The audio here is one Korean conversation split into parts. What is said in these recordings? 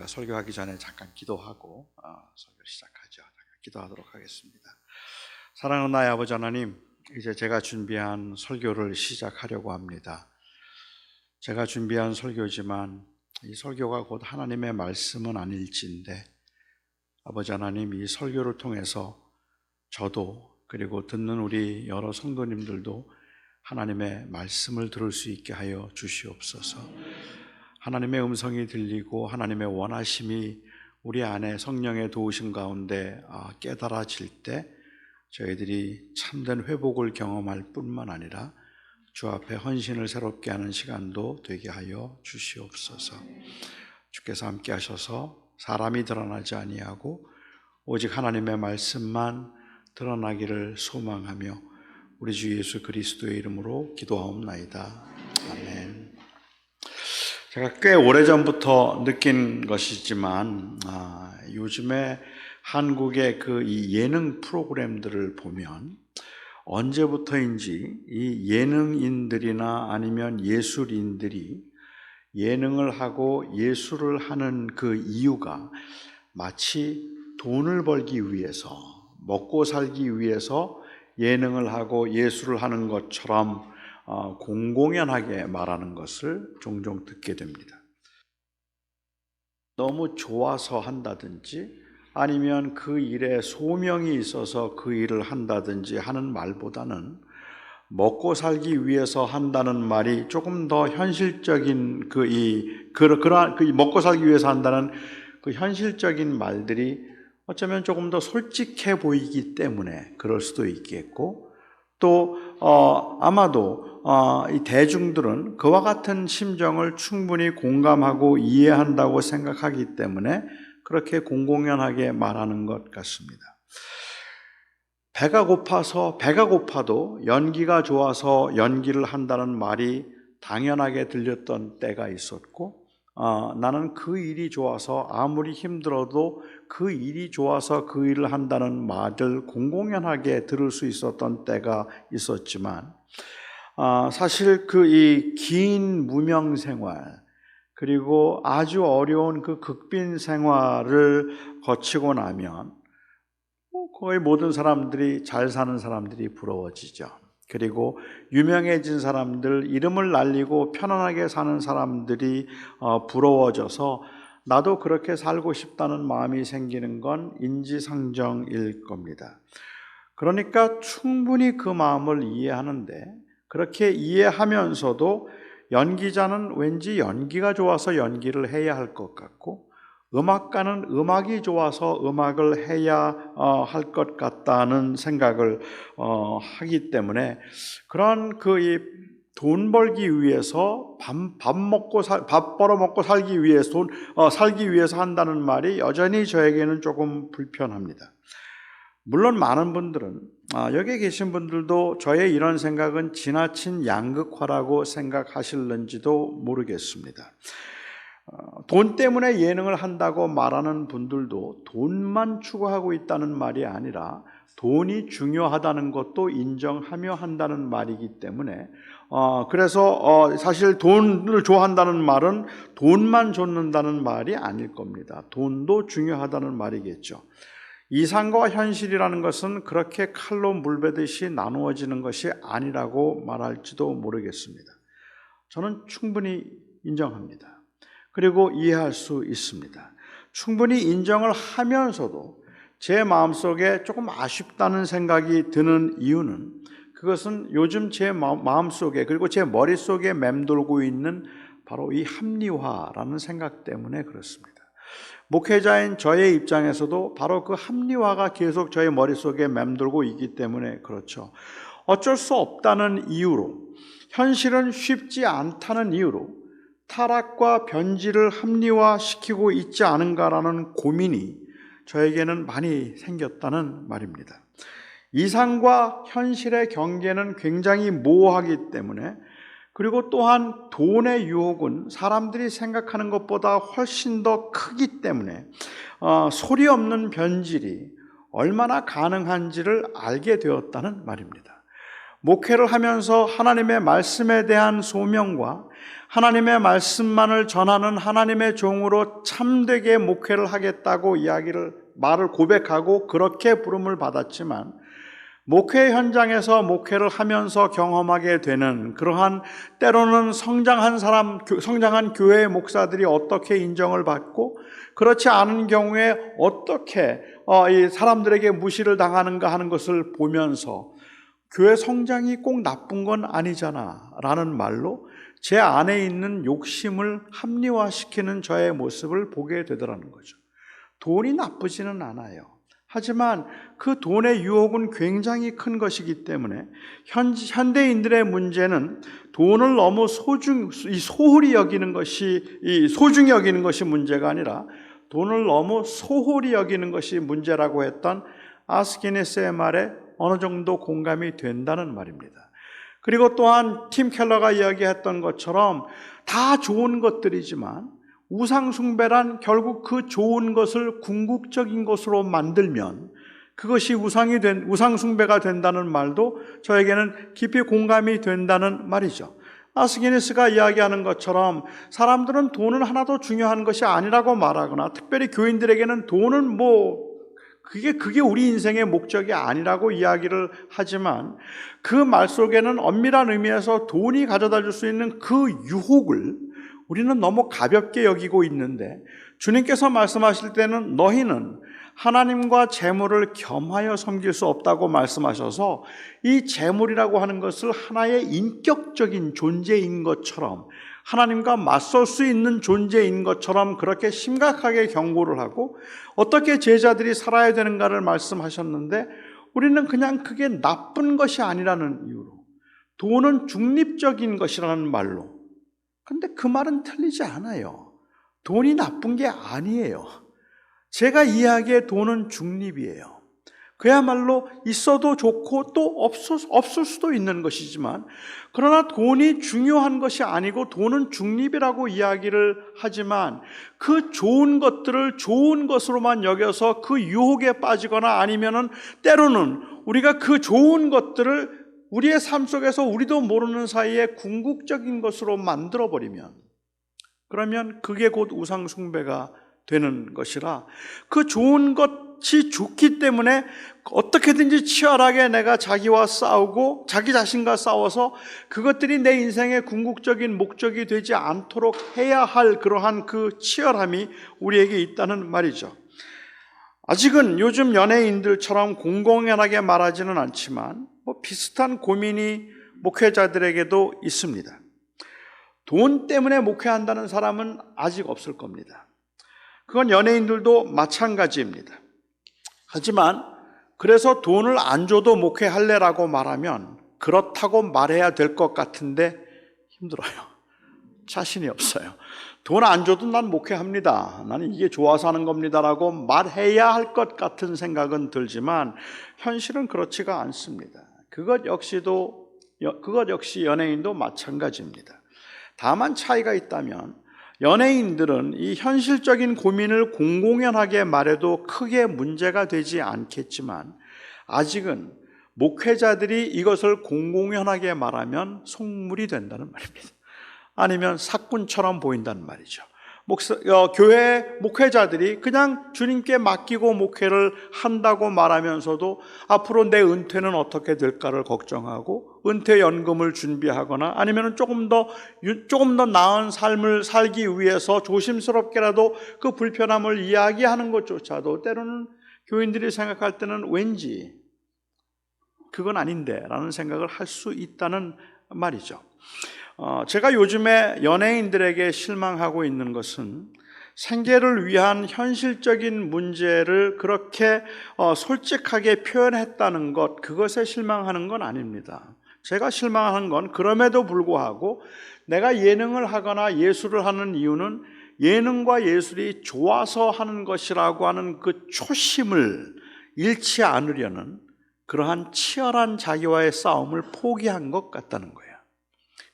설교하기 전에 잠깐 기도하고 설교 시작하죠. 잠깐 기도하도록 하겠습니다. 사랑하는 나의 아버지 하나님, 이제 제가 준비한 설교를 시작하려고 합니다. 제가 준비한 설교지만 이 설교가 곧 하나님의 말씀은 아닐진데, 아버지 하나님, 이 설교를 통해서 저도 그리고 듣는 우리 여러 성도님들도 하나님의 말씀을 들을 수 있게 하여 주시옵소서. 하나님의 음성이 들리고 하나님의 원하심이 우리 안에 성령의 도우심 가운데 깨달아질 때 저희들이 참된 회복을 경험할 뿐만 아니라 주 앞에 헌신을 새롭게 하는 시간도 되게 하여 주시옵소서. 주께서 함께 하셔서 사람이 드러나지 아니하고 오직 하나님의 말씀만 드러나기를 소망하며 우리 주 예수 그리스도의 이름으로 기도하옵나이다. 아멘. 제가 꽤 오래전부터 느낀 것이지만 요즘에 한국의 이 예능 프로그램들을 보면 언제부터인지 이 예능인들이나 아니면 예술인들이 예능을 하고 예술을 하는 그 이유가 마치 돈을 벌기 위해서, 먹고 살기 위해서 예능을 하고 예술을 하는 것처럼 공공연하게 말하는 것을 종종 듣게 됩니다. 너무 좋아서 한다든지 아니면 그 일에 소명이 있어서 그 일을 한다든지 하는 말보다는 먹고 살기 위해서 한다는 말이 조금 더 현실적인 그러한 먹고 살기 위해서 한다는 그 현실적인 말들이 어쩌면 조금 더 솔직해 보이기 때문에 그럴 수도 있겠고, 또 아마도 이 대중들은 그와 같은 심정을 충분히 공감하고 이해한다고 생각하기 때문에 그렇게 공공연하게 말하는 것 같습니다. 배가 고파도 연기가 좋아서 연기를 한다는 말이 당연하게 들렸던 때가 있었고, 나는 그 일이 좋아서 아무리 힘들어도 그 일이 좋아서 그 일을 한다는 말을 공공연하게 들을 수 있었던 때가 있었지만, 사실 이 긴 무명 생활 그리고 아주 어려운 그 극빈 생활을 거치고 나면 거의 모든 사람들이, 잘 사는 사람들이 부러워지죠. 그리고 유명해진 사람들, 이름을 날리고 편안하게 사는 사람들이 부러워져서 나도 그렇게 살고 싶다는 마음이 생기는 건 인지상정일 겁니다. 그러니까 충분히 그 마음을 이해하는데, 그렇게 이해하면서도 연기자는 왠지 연기가 좋아서 연기를 해야 할 것 같고, 음악가는 음악이 좋아서 음악을 해야 할 것 같다는 생각을 하기 때문에, 그런 돈 벌기 위해서 밥 벌어먹고 살기 위해서 살기 위해서 한다는 말이 여전히 저에게는 조금 불편합니다. 물론 많은 분들은, 여기 계신 분들도 저의 이런 생각은 지나친 양극화라고 생각하실는지도 모르겠습니다. 돈 때문에 예능을 한다고 말하는 분들도 돈만 추구하고 있다는 말이 아니라 돈이 중요하다는 것도 인정하며 한다는 말이기 때문에, 그래서 사실 돈을 좋아한다는 말은 돈만 좇는다는 말이 아닐 겁니다. 돈도 중요하다는 말이겠죠. 이상과 현실이라는 것은 그렇게 칼로 물베듯이 나누어지는 것이 아니라고 말할지도 모르겠습니다. 저는 충분히 인정합니다. 그리고 이해할 수 있습니다. 충분히 인정을 하면서도 제 마음속에 조금 아쉽다는 생각이 드는 이유는, 그것은 요즘 제 마음속에 그리고 제 머릿속에 맴돌고 있는 바로 이 합리화라는 생각 때문에 그렇습니다. 목회자인 저의 입장에서도 바로 그 합리화가 계속 저의 머릿속에 맴돌고 있기 때문에 그렇죠. 어쩔 수 없다는 이유로, 현실은 쉽지 않다는 이유로 타락과 변질을 합리화시키고 있지 않은가라는 고민이 저에게는 많이 생겼다는 말입니다. 이상과 현실의 경계는 굉장히 모호하기 때문에, 그리고 또한 돈의 유혹은 사람들이 생각하는 것보다 훨씬 더 크기 때문에 소리 없는 변질이 얼마나 가능한지를 알게 되었다는 말입니다. 목회를 하면서 하나님의 말씀에 대한 소명과 하나님의 말씀만을 전하는 하나님의 종으로 참되게 목회를 하겠다고 말을 고백하고 그렇게 부름을 받았지만, 목회 현장에서 목회를 하면서 경험하게 되는 그러한, 때로는 성장한 교회 목사들이 어떻게 인정을 받고 그렇지 않은 경우에 어떻게 이 사람들에게 무시를 당하는가 하는 것을 보면서, 교회 성장이 꼭 나쁜 건 아니잖아 라는 말로 제 안에 있는 욕심을 합리화시키는 저의 모습을 보게 되더라는 거죠. 돈이 나쁘지는 않아요. 하지만 그 돈의 유혹은 굉장히 큰 것이기 때문에 현대인들의 문제는 돈을 너무 소홀히 여기는 것이 문제가 아니라 돈을 너무 소홀히 여기는 것이 문제라고 했던 아스키니스의 말에 어느 정도 공감이 된다는 말입니다. 그리고 또한 팀 켈러가 이야기했던 것처럼 다 좋은 것들이지만 우상 숭배란 결국 그 좋은 것을 궁극적인 것으로 만들면 그것이 우상 숭배가 된다는 말도 저에게는 깊이 공감이 된다는 말이죠. 아스기니스가 이야기하는 것처럼 사람들은 돈은 하나도 중요한 것이 아니라고 말하거나, 특별히 교인들에게는 돈은 그게 우리 인생의 목적이 아니라고 이야기를 하지만, 그 말 속에는 엄밀한 의미에서 돈이 가져다 줄 수 있는 그 유혹을 우리는 너무 가볍게 여기고 있는데, 주님께서 말씀하실 때는 너희는 하나님과 재물을 겸하여 섬길 수 없다고 말씀하셔서, 이 재물이라고 하는 것을 하나의 인격적인 존재인 것처럼, 하나님과 맞설 수 있는 존재인 것처럼 그렇게 심각하게 경고를 하고 어떻게 제자들이 살아야 되는가를 말씀하셨는데, 우리는 그냥 그게 나쁜 것이 아니라는 이유로, 돈은 중립적인 것이라는 말로, 근데 그 말은 틀리지 않아요. 돈이 나쁜 게 아니에요. 제가 이해하기에 돈은 중립이에요. 그야말로 있어도 좋고 또 없을 수도 있는 것이지만, 그러나 돈이 중요한 것이 아니고 돈은 중립이라고 이야기를 하지만, 그 좋은 것들을 좋은 것으로만 여겨서 그 유혹에 빠지거나, 아니면은 때로는 우리가 그 좋은 것들을 우리의 삶 속에서 우리도 모르는 사이에 궁극적인 것으로 만들어버리면, 그러면 그게 곧 우상숭배가 되는 것이라, 그 좋은 것이 좋기 때문에 어떻게든지 치열하게 내가 자기와 싸우고 자기 자신과 싸워서 그것들이 내 인생의 궁극적인 목적이 되지 않도록 해야 할 그러한 그 치열함이 우리에게 있다는 말이죠. 아직은 요즘 연예인들처럼 공공연하게 말하지는 않지만 비슷한 고민이 목회자들에게도 있습니다. 돈 때문에 목회한다는 사람은 아직 없을 겁니다. 그건 연예인들도 마찬가지입니다. 하지만 그래서 돈을 안 줘도 목회할래라고 말하면 그렇다고 말해야 될 것 같은데 힘들어요. 자신이 없어요. 돈 안 줘도 난 목회합니다, 나는 이게 좋아서 하는 겁니다라고 말해야 할 것 같은 생각은 들지만 현실은 그렇지가 않습니다. 그것 역시 연예인도 마찬가지입니다. 다만 차이가 있다면, 연예인들은 이 현실적인 고민을 공공연하게 말해도 크게 문제가 되지 않겠지만, 아직은 목회자들이 이것을 공공연하게 말하면 속물이 된다는 말입니다. 아니면 사꾼처럼 보인다는 말이죠. 교회 목회자들이 그냥 주님께 맡기고 목회를 한다고 말하면서도 앞으로 내 은퇴는 어떻게 될까를 걱정하고 은퇴연금을 준비하거나, 아니면 조금 더 나은 삶을 살기 위해서 조심스럽게라도 그 불편함을 이야기하는 것조차도 때로는 교인들이 생각할 때는 왠지 그건 아닌데 라는 생각을 할 수 있다는 말이죠. 제가 요즘에 연예인들에게 실망하고 있는 것은, 생계를 위한 현실적인 문제를 그렇게 솔직하게 표현했다는 것, 그것에 실망하는 건 아닙니다. 제가 실망하는 건, 그럼에도 불구하고 내가 예능을 하거나 예술을 하는 이유는 예능과 예술이 좋아서 하는 것이라고 하는 그 초심을 잃지 않으려는 그러한 치열한 자기와의 싸움을 포기한 것 같다는 거예요.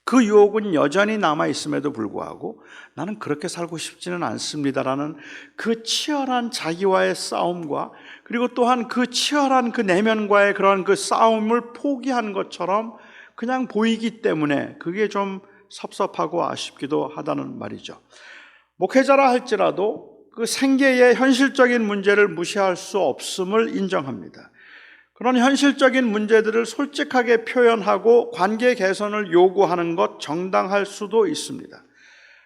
그 유혹은 여전히 남아있음에도 불구하고 나는 그렇게 살고 싶지는 않습니다라는 그 치열한 자기와의 싸움과, 그리고 또한 그 치열한 그 내면과의 그런 그 싸움을 포기한 것처럼 그냥 보이기 때문에 그게 좀 섭섭하고 아쉽기도 하다는 말이죠. 목회자라 할지라도 그 생계의 현실적인 문제를 무시할 수 없음을 인정합니다. 그런 현실적인 문제들을 솔직하게 표현하고 관계 개선을 요구하는 것 정당할 수도 있습니다.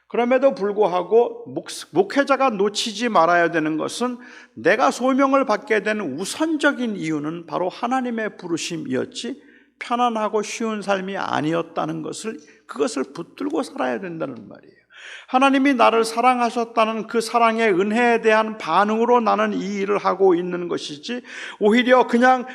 그럼에도 불구하고 목회자가 놓치지 말아야 되는 것은 내가 소명을 받게 된 우선적인 이유는 바로 하나님의 부르심이었지 편안하고 쉬운 삶이 아니었다는 그것을 붙들고 살아야 된다는 말이에요. 하나님이 나를 사랑하셨다는 그 사랑의 은혜에 대한 반응으로 나는 이 일을 하고 있는 것이지, 오히려 그냥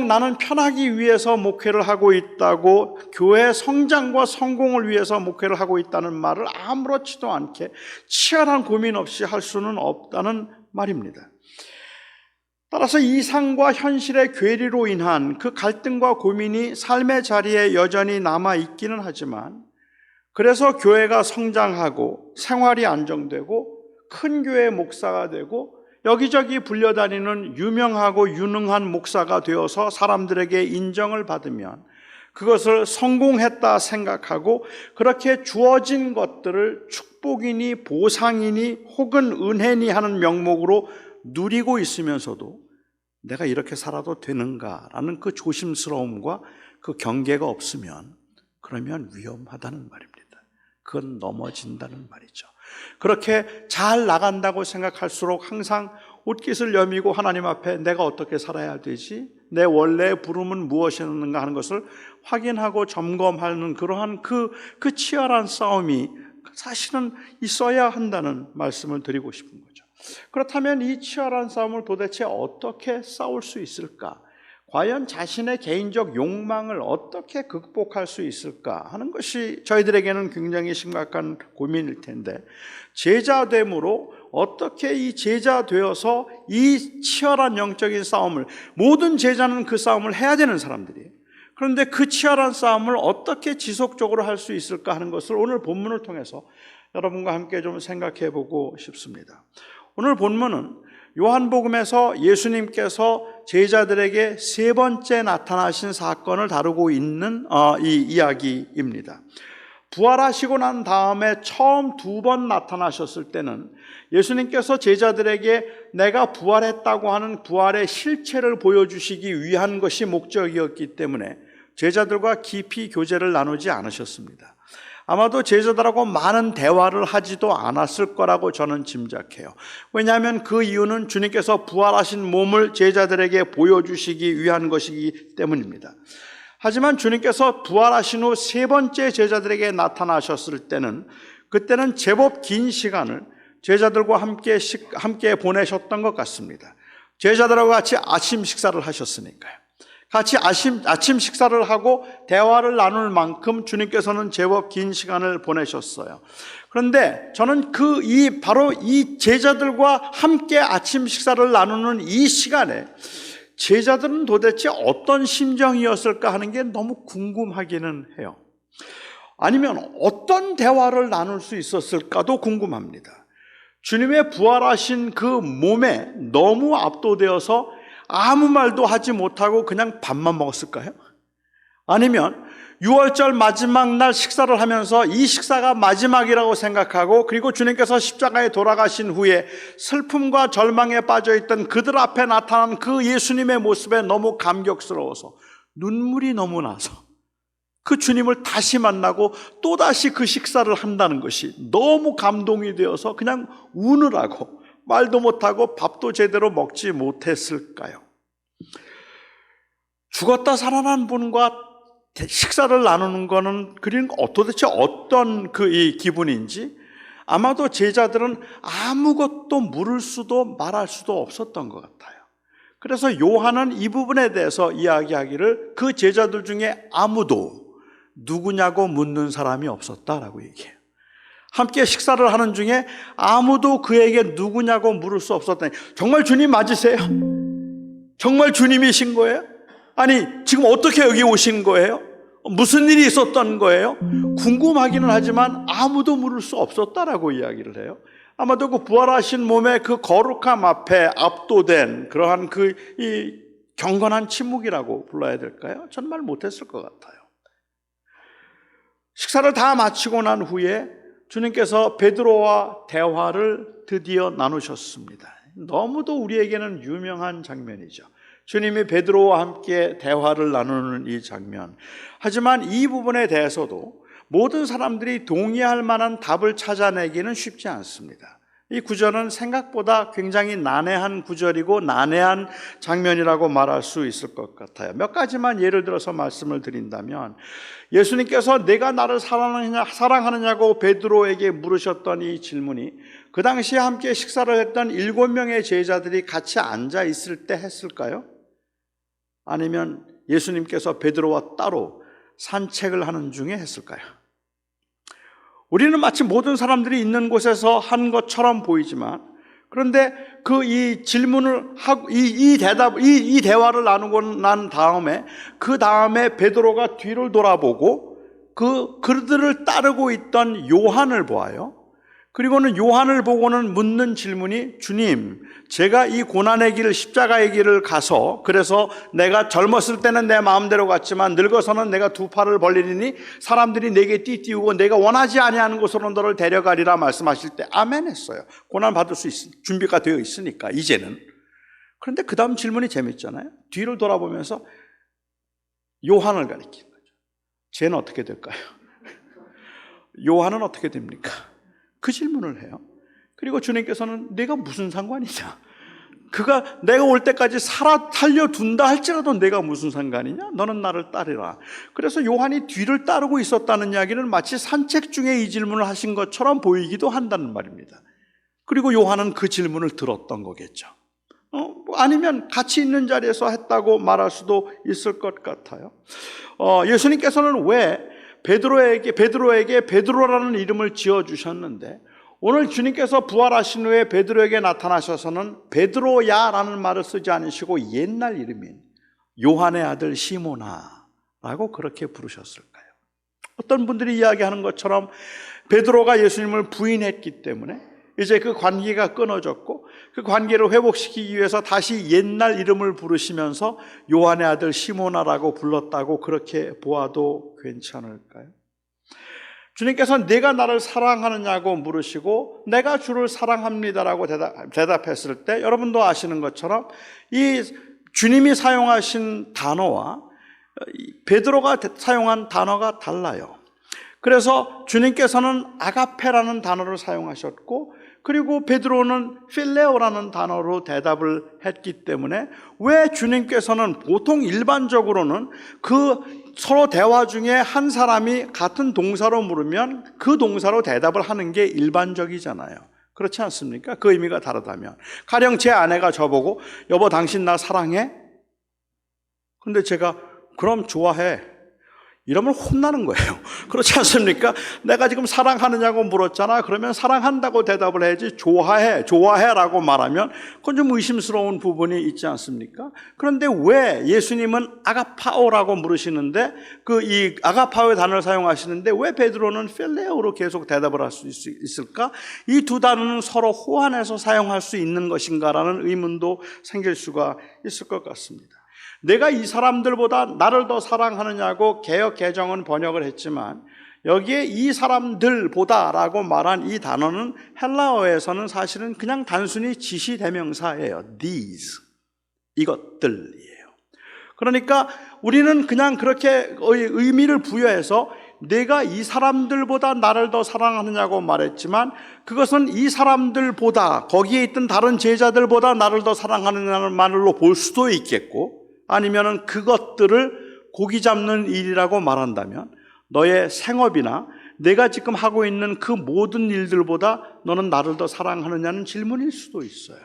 나는 편하기 위해서 목회를 하고 있다고, 교회 성장과 성공을 위해서 목회를 하고 있다는 말을 아무렇지도 않게 치열한 고민 없이 할 수는 없다는 말입니다. 따라서 이상과 현실의 괴리로 인한 그 갈등과 고민이 삶의 자리에 여전히 남아 있기는 하지만, 그래서 교회가 성장하고 생활이 안정되고 큰 교회 목사가 되고 여기저기 불려다니는 유명하고 유능한 목사가 되어서 사람들에게 인정을 받으면 그것을 성공했다 생각하고, 그렇게 주어진 것들을 축복이니 보상이니 혹은 은혜니 하는 명목으로 누리고 있으면서도 내가 이렇게 살아도 되는가라는 그 조심스러움과 그 경계가 없으면, 그러면 위험하다는 말입니다. 그건 넘어진다는 말이죠. 그렇게 잘 나간다고 생각할수록 항상 옷깃을 여미고 하나님 앞에 내가 어떻게 살아야 되지? 내 원래의 부름은 무엇이었는가 하는 것을 확인하고 점검하는 그러한 그 치열한 싸움이 사실은 있어야 한다는 말씀을 드리고 싶은 거죠. 그렇다면 이 치열한 싸움을 도대체 어떻게 싸울 수 있을까? 과연 자신의 개인적 욕망을 어떻게 극복할 수 있을까 하는 것이 저희들에게는 굉장히 심각한 고민일 텐데, 제자됨으로 어떻게 이 제자 되어서 이 치열한 영적인 싸움을, 모든 제자는 그 싸움을 해야 되는 사람들이에요. 그런데 그 치열한 싸움을 어떻게 지속적으로 할 수 있을까 하는 것을 오늘 본문을 통해서 여러분과 함께 좀 생각해 보고 싶습니다. 오늘 본문은 요한복음에서 예수님께서 제자들에게 세 번째 나타나신 사건을 다루고 있는 이 이야기입니다. 부활하시고 난 다음에 처음 2번 나타나셨을 때는 예수님께서 제자들에게 내가 부활했다고 하는 부활의 실체를 보여주시기 위한 것이 목적이었기 때문에 제자들과 깊이 교제를 나누지 않으셨습니다. 아마도 제자들하고 많은 대화를 하지도 않았을 거라고 저는 짐작해요. 왜냐하면 그 이유는 주님께서 부활하신 몸을 제자들에게 보여주시기 위한 것이기 때문입니다. 하지만 주님께서 부활하신 후 세 번째 제자들에게 나타나셨을 때는, 그때는 제법 긴 시간을 제자들과 함께 보내셨던 것 같습니다. 제자들하고 같이 아침 식사를 하셨으니까요. 같이 아침 식사를 하고 대화를 나눌 만큼 주님께서는 제법 긴 시간을 보내셨어요. 그런데 저는 바로 이 제자들과 함께 아침 식사를 나누는 이 시간에 제자들은 도대체 어떤 심정이었을까 하는 게 너무 궁금하기는 해요. 아니면 어떤 대화를 나눌 수 있었을까도 궁금합니다. 주님의 부활하신 그 몸에 너무 압도되어서 아무 말도 하지 못하고 그냥 밥만 먹었을까요? 아니면 6월절 마지막 날 식사를 하면서 이 식사가 마지막이라고 생각하고, 그리고 주님께서 십자가에 돌아가신 후에 슬픔과 절망에 빠져있던 그들 앞에 나타난 그 예수님의 모습에 너무 감격스러워서 눈물이 너무 나서 그 주님을 다시 만나고 또다시 그 식사를 한다는 것이 너무 감동이 되어서 그냥 우느라고 말도 못하고 밥도 제대로 먹지 못했을까요? 죽었다 살아난 분과 식사를 나누는 거는 도대체 어떤 이 기분인지 아마도 제자들은 아무것도 물을 수도 말할 수도 없었던 것 같아요. 그래서 요한은 이 부분에 대해서 이야기하기를 그 제자들 중에 아무도 누구냐고 묻는 사람이 없었다라고 얘기해요. 함께 식사를 하는 중에 아무도 그에게 누구냐고 물을 수 없었다니, 정말 주님 맞으세요? 정말 주님이신 거예요? 아니 지금 어떻게 여기 오신 거예요? 무슨 일이 있었던 거예요? 궁금하기는 하지만 아무도 물을 수 없었다라고 이야기를 해요. 아마도 그 부활하신 몸의 그 거룩함 앞에 압도된 그러한 이 경건한 침묵이라고 불러야 될까요? 전 말 못했을 것 같아요. 식사를 다 마치고 난 후에 주님께서 베드로와 대화를 드디어 나누셨습니다. 너무도 우리에게는 유명한 장면이죠. 주님이 베드로와 함께 대화를 나누는 이 장면. 하지만 이 부분에 대해서도 모든 사람들이 동의할 만한 답을 찾아내기는 쉽지 않습니다. 이 구절은 생각보다 굉장히 난해한 구절이고 난해한 장면이라고 말할 수 있을 것 같아요. 몇 가지만 예를 들어서 말씀을 드린다면, 예수님께서 내가 나를 사랑하느냐고 베드로에게 물으셨던 이 질문이 그 당시에 함께 식사를 했던 7명의 제자들이 같이 앉아 있을 때 했을까요? 아니면 예수님께서 베드로와 따로 산책을 하는 중에 했을까요? 우리는 마치 모든 사람들이 있는 곳에서 한 것처럼 보이지만, 그런데 이 질문을 하고 이 대화를 나누고 난 다음에 그 다음에 베드로가 뒤를 돌아보고 그들을 따르고 있던 요한을 보아요. 그리고는 요한을 보고는 묻는 질문이, 주님, 제가 이 고난의 길, 십자가의 길을 가서, 그래서 내가 젊었을 때는 내 마음대로 갔지만 늙어서는 내가 두 팔을 벌리니 사람들이 내게 띠띠우고 내가 원하지 아니하는 곳으로 너를 데려가리라 말씀하실 때 아멘 했어요. 고난 받을 수 준비가 되어 있으니까 이제는. 그런데 그 다음 질문이 재밌잖아요. 뒤를 돌아보면서 요한을 가리키는 거죠. 쟤는 어떻게 될까요? 요한은 어떻게 됩니까? 그 질문을 해요. 그리고 주님께서는 내가 무슨 상관이냐? 그가 내가 올 때까지 살려둔다 할지라도 내가 무슨 상관이냐? 너는 나를 따르라. 그래서 요한이 뒤를 따르고 있었다는 이야기는 마치 산책 중에 이 질문을 하신 것처럼 보이기도 한다는 말입니다. 그리고 요한은 그 질문을 들었던 거겠죠. 아니면 같이 있는 자리에서 했다고 말할 수도 있을 것 같아요. 예수님께서는 왜 베드로에게 베드로라는 이름을 지어주셨는데, 오늘 주님께서 부활하신 후에 베드로에게 나타나셔서는 베드로야라는 말을 쓰지 않으시고 옛날 이름인 요한의 아들 시모나라고 그렇게 부르셨을까요? 어떤 분들이 이야기하는 것처럼 베드로가 예수님을 부인했기 때문에 이제 그 관계가 끊어졌고, 그 관계를 회복시키기 위해서 다시 옛날 이름을 부르시면서 요한의 아들 시모나라고 불렀다고 그렇게 보아도 괜찮을까요? 주님께서는 내가 나를 사랑하느냐고 물으시고 내가 주를 사랑합니다라고 대답했을 때, 여러분도 아시는 것처럼 이 주님이 사용하신 단어와 베드로가 사용한 단어가 달라요. 그래서 주님께서는 아가페라는 단어를 사용하셨고, 그리고 베드로는 필레오라는 단어로 대답을 했기 때문에, 왜 주님께서는 보통 일반적으로는 그 서로 대화 중에 한 사람이 같은 동사로 물으면 그 동사로 대답을 하는 게 일반적이잖아요. 그렇지 않습니까? 그 의미가 다르다면, 가령 제 아내가 저보고 여보 당신 나 사랑해? 근데 제가 그럼 좋아해 이러면 혼나는 거예요. 그렇지 않습니까? 내가 지금 사랑하느냐고 물었잖아. 그러면 사랑한다고 대답을 해야지 좋아해라고 말하면 그건 좀 의심스러운 부분이 있지 않습니까? 그런데 왜 예수님은 아가파오라고 물으시는데 이 아가파오의 단어를 사용하시는데 왜 베드로는 필레오로 계속 대답을 할 수 있을까? 이 두 단어는 서로 호환해서 사용할 수 있는 것인가라는 의문도 생길 수가 있을 것 같습니다. 내가 이 사람들보다 나를 더 사랑하느냐고 개역 개정은 번역을 했지만, 여기에 이 사람들보다라고 말한 이 단어는 헬라어에서는 사실은 그냥 단순히 지시대명사예요. these, 이것들이에요. 그러니까 우리는 그냥 그렇게 의미를 부여해서 내가 이 사람들보다 나를 더 사랑하느냐고 말했지만, 그것은 이 사람들보다, 거기에 있던 다른 제자들보다 나를 더 사랑하느냐는 말로 볼 수도 있겠고, 아니면은 그것들을 고기 잡는 일이라고 말한다면 너의 생업이나 내가 지금 하고 있는 그 모든 일들보다 너는 나를 더 사랑하느냐는 질문일 수도 있어요.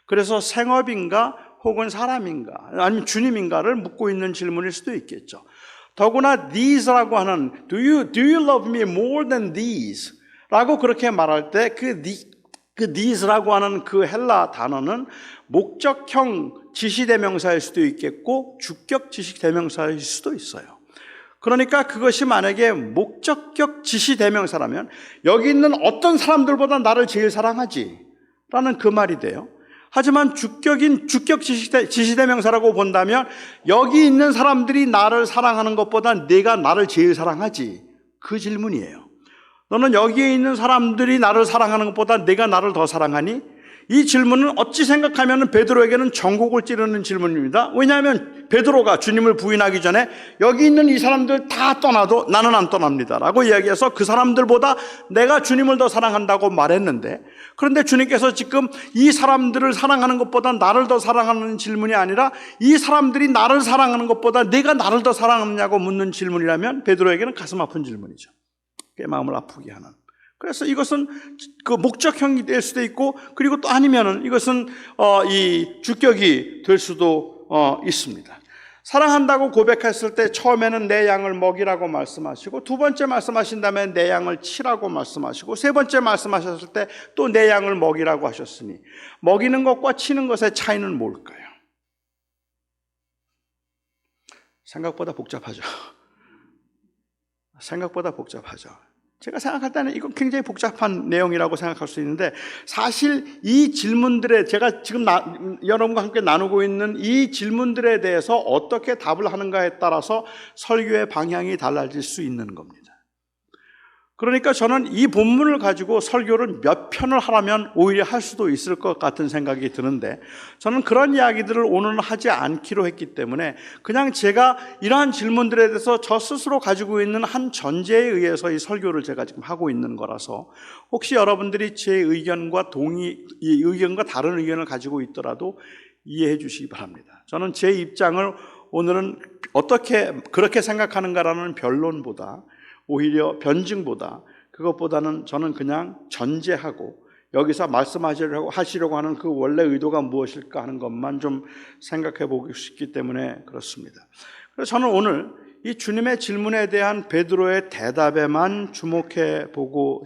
그래서 생업인가 혹은 사람인가 아니면 주님인가를 묻고 있는 질문일 수도 있겠죠. 더구나 these라고 하는 do you love me more than these? 라고 그렇게 말할 때 그 these라고 하는 그 헬라 단어는 목적형 지시대명사일 수도 있겠고 주격 지시대명사일 수도 있어요. 그러니까 그것이 만약에 목적격 지시대명사라면 여기 있는 어떤 사람들보다 나를 제일 사랑하지 라는 그 말이 돼요. 하지만 주격 지시대명사라고 본다면 여기 있는 사람들이 나를 사랑하는 것보다 내가 나를 제일 사랑하지, 그 질문이에요. 너는 여기에 있는 사람들이 나를 사랑하는 것보다 내가 나를 더 사랑하니? 이 질문은 어찌 생각하면 베드로에게는 전곡을 찌르는 질문입니다. 왜냐하면 베드로가 주님을 부인하기 전에 여기 있는 이 사람들 다 떠나도 나는 안 떠납니다 라고 이야기해서 그 사람들보다 내가 주님을 더 사랑한다고 말했는데, 그런데 주님께서 지금 이 사람들을 사랑하는 것보다 나를 더 사랑하는 질문이 아니라 이 사람들이 나를 사랑하는 것보다 내가 나를 더 사랑하느냐고 묻는 질문이라면 베드로에게는 가슴 아픈 질문이죠. 꽤 마음을 아프게 하는. 그래서 이것은 그 목적형이 될 수도 있고, 그리고 또 아니면은 이것은 이 주격이 될 수도 있습니다. 사랑한다고 고백했을 때 처음에는 내 양을 먹이라고 말씀하시고, 두 번째 말씀하신 다음에 내 양을 치라고 말씀하시고, 세 번째 말씀하셨을 때 또 내 양을 먹이라고 하셨으니, 먹이는 것과 치는 것의 차이는 뭘까요? 생각보다 복잡하죠. 생각보다 복잡하죠. 제가 생각할 때는 이건 굉장히 복잡한 내용이라고 생각할 수 있는데, 사실 이 질문들에 제가 지금 여러분과 함께 나누고 있는 이 질문들에 대해서 어떻게 답을 하는가에 따라서 설교의 방향이 달라질 수 있는 겁니다. 그러니까 저는 이 본문을 가지고 설교를 몇 편을 하라면 오히려 할 수도 있을 것 같은 생각이 드는데, 저는 그런 이야기들을 오늘은 하지 않기로 했기 때문에 그냥 제가 이러한 질문들에 대해서 저 스스로 가지고 있는 한 전제에 의해서 이 설교를 제가 지금 하고 있는 거라서, 혹시 여러분들이 제 의견과 이 의견과 다른 의견을 가지고 있더라도 이해해 주시기 바랍니다. 저는 제 입장을 오늘은 어떻게 그렇게 생각하는가라는 변론보다, 오히려 변증보다, 그것보다는 저는 그냥 전제하고 여기서 말씀하시려고 하는 그 원래 의도가 무엇일까 하는 것만 좀 생각해 보고 싶기 때문에 그렇습니다. 그래서 저는 오늘 이 주님의 질문에 대한 베드로의 대답에만 주목해 보고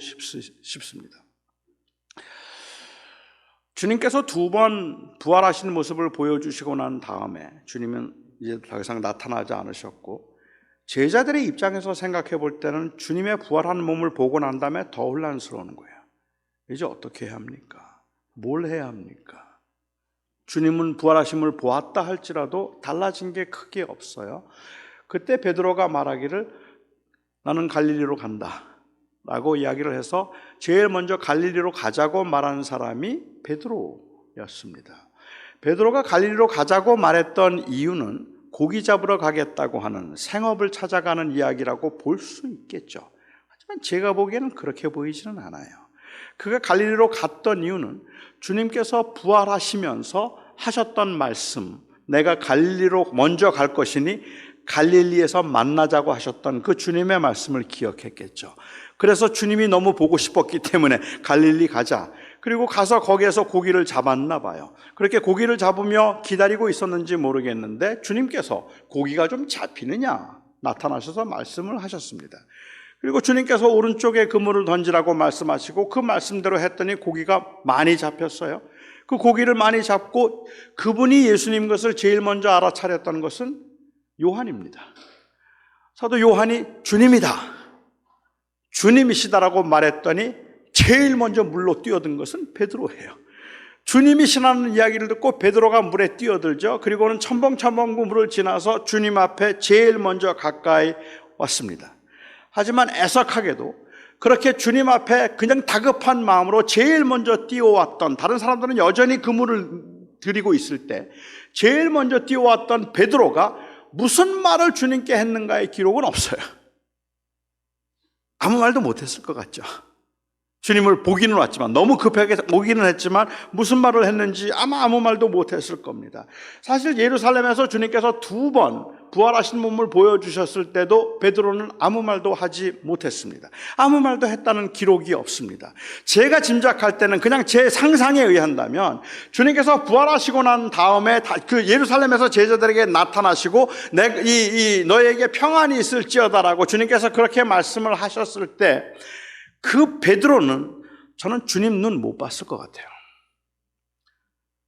싶습니다. 주님께서 두 번 부활하신 모습을 보여주시고 난 다음에 주님은 이제 더 이상 나타나지 않으셨고, 제자들의 입장에서 생각해 볼 때는 주님의 부활한 몸을 보고 난 다음에 더 혼란스러운 거예요. 이제 어떻게 해야 합니까? 뭘 해야 합니까? 주님은 부활하심을 보았다 할지라도 달라진 게 크게 없어요. 그때 베드로가 말하기를 나는 갈릴리로 간다 라고 이야기를 해서 제일 먼저 갈릴리로 가자고 말한 사람이 베드로였습니다. 베드로가 갈릴리로 가자고 말했던 이유는 고기 잡으러 가겠다고 하는 생업을 찾아가는 이야기라고 볼 수 있겠죠. 하지만 제가 보기에는 그렇게 보이지는 않아요. 그가 갈릴리로 갔던 이유는 주님께서 부활하시면서 하셨던 말씀, 내가 갈릴리로 먼저 갈 것이니 갈릴리에서 만나자고 하셨던 그 주님의 말씀을 기억했겠죠. 그래서 주님이 너무 보고 싶었기 때문에 갈릴리 가자. 그리고 가서 거기에서 고기를 잡았나 봐요. 그렇게 고기를 잡으며 기다리고 있었는지 모르겠는데 주님께서 고기가 좀 잡히느냐 나타나셔서 말씀을 하셨습니다. 그리고 주님께서 오른쪽에 그물을 던지라고 말씀하시고 그 말씀대로 했더니 고기가 많이 잡혔어요. 그 고기를 많이 잡고 그분이 예수님 것을 제일 먼저 알아차렸던 것은 요한입니다. 사도 요한이 주님이다, 주님이시다라고 말했더니 제일 먼저 물로 뛰어든 것은 베드로예요. 주님이시라는 이야기를 듣고 베드로가 물에 뛰어들죠. 그리고는 첨벙첨벙 물을 지나서 주님 앞에 제일 먼저 가까이 왔습니다. 하지만 애석하게도 그렇게 주님 앞에 그냥 다급한 마음으로 제일 먼저 뛰어왔던, 다른 사람들은 여전히 그물을 들이고 있을 때 제일 먼저 뛰어왔던 베드로가 무슨 말을 주님께 했는가의 기록은 없어요. 아무 말도 못했을 것 같죠. 주님을 보기는 왔지만, 너무 급하게 오기는 했지만 무슨 말을 했는지 아마 아무 말도 못했을 겁니다. 사실 예루살렘에서 주님께서 두 번 부활하신 몸을 보여주셨을 때도 베드로는 아무 말도 하지 못했습니다. 아무 말도 했다는 기록이 없습니다. 제가 짐작할 때는 그냥 제 상상에 의한다면 주님께서 부활하시고 난 다음에 그 예루살렘에서 제자들에게 나타나시고 너에게 평안이 있을지어다라고 주님께서 그렇게 말씀을 하셨을 때 그 베드로는 저는 주님 눈 못 봤을 것 같아요.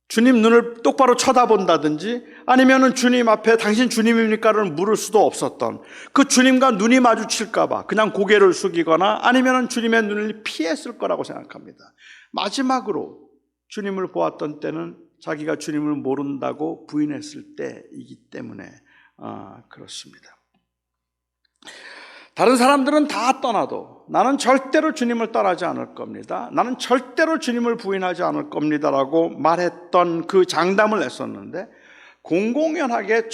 주님 눈을 똑바로 쳐다본다든지 아니면은 주님 앞에 당신 주님입니까를 물을 수도 없었던, 그 주님과 눈이 마주칠까 봐 그냥 고개를 숙이거나 아니면은 주님의 눈을 피했을 거라고 생각합니다. 마지막으로 주님을 보았던 때는 자기가 주님을 모른다고 부인했을 때이기 때문에 그렇습니다. 다른 사람들은 다 떠나도 나는 절대로 주님을 떠나지 않을 겁니다. 나는 절대로 주님을 부인하지 않을 겁니다라고 말했던 그 장담을 했었는데 공공연하게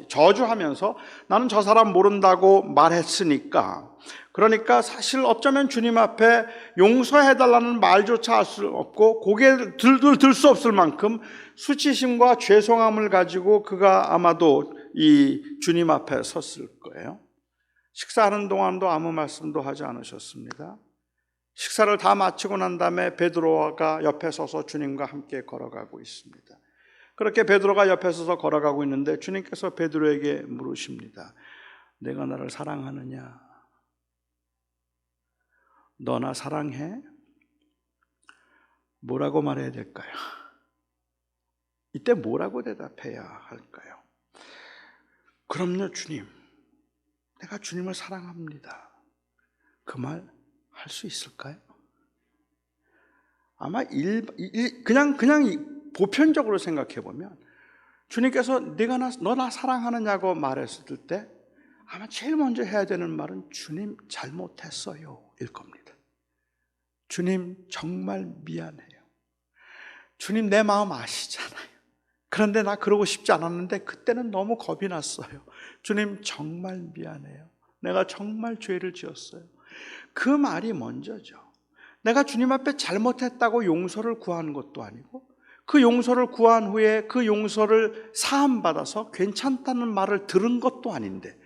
저주하면서 나는 저 사람 모른다고 말했으니까, 그러니까 사실 어쩌면 주님 앞에 용서해달라는 말조차 할 수 없고 고개를 들 수 없을 만큼 수치심과 죄송함을 가지고 그가 아마도 이 주님 앞에 섰을 거예요. 식사하는 동안도 아무 말씀도 하지 않으셨습니다. 식사를 다 마치고 난 다음에 베드로가 옆에 서서 주님과 함께 걸어가고 있습니다. 그렇게 베드로가 옆에 서서 걸어가고 있는데 주님께서 베드로에게 물으십니다. 내가 너를 사랑하느냐? 너 나 사랑해? 뭐라고 말해야 될까요? 이때 뭐라고 대답해야 할까요? 그럼요, 주님. 내가 주님을 사랑합니다. 그 말 할 수 있을까요? 아마 그냥 보편적으로 생각해 보면 주님께서 너 나 사랑하느냐고 말했을 때 아마 제일 먼저 해야 되는 말은 주님 잘못했어요 일 겁니다. 주님 정말 미안해요. 주님 내 마음 아시잖아요. 그런데 나 그러고 싶지 않았는데 그때는 너무 겁이 났어요. 주님 정말 미안해요. 내가 정말 죄를 지었어요. 그 말이 먼저죠. 내가 주님 앞에 잘못했다고 용서를 구하는 것도 아니고 그 용서를 구한 후에 그 용서를 사함받아서 괜찮다는 말을 들은 것도 아닌데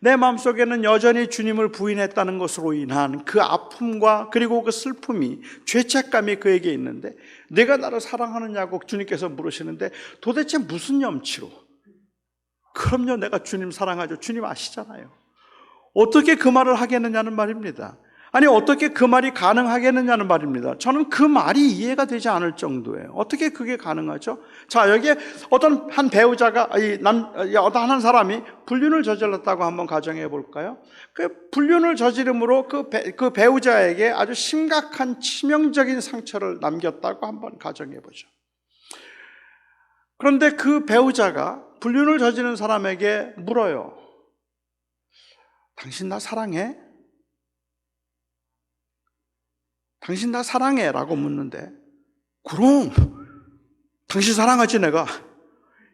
내 마음속에는 여전히 주님을 부인했다는 것으로 인한 그 아픔과 그리고 그 슬픔이, 죄책감이 그에게 있는데 내가 나를 사랑하느냐고 주님께서 물으시는데 도대체 무슨 염치로? 그럼요, 내가 주님 사랑하죠. 주님 아시잖아요. 어떻게 그 말을 하겠느냐는 말입니다. 아니 어떻게 그 말이 가능하겠느냐는 말입니다. 저는 그 말이 이해가 되지 않을 정도예요. 어떻게 그게 가능하죠? 자, 여기에 어떤 한 배우자가 어떤 한 사람이 불륜을 저질렀다고 한번 가정해 볼까요? 그 불륜을 저지름으로 그 배우자에게 아주 심각한 치명적인 상처를 남겼다고 한번 가정해 보죠. 그런데 그 배우자가 불륜을 저지른 사람에게 물어요. 당신 나 사랑해? 당신 나 사랑해? 라고 묻는데 그럼 당신 사랑하지 내가?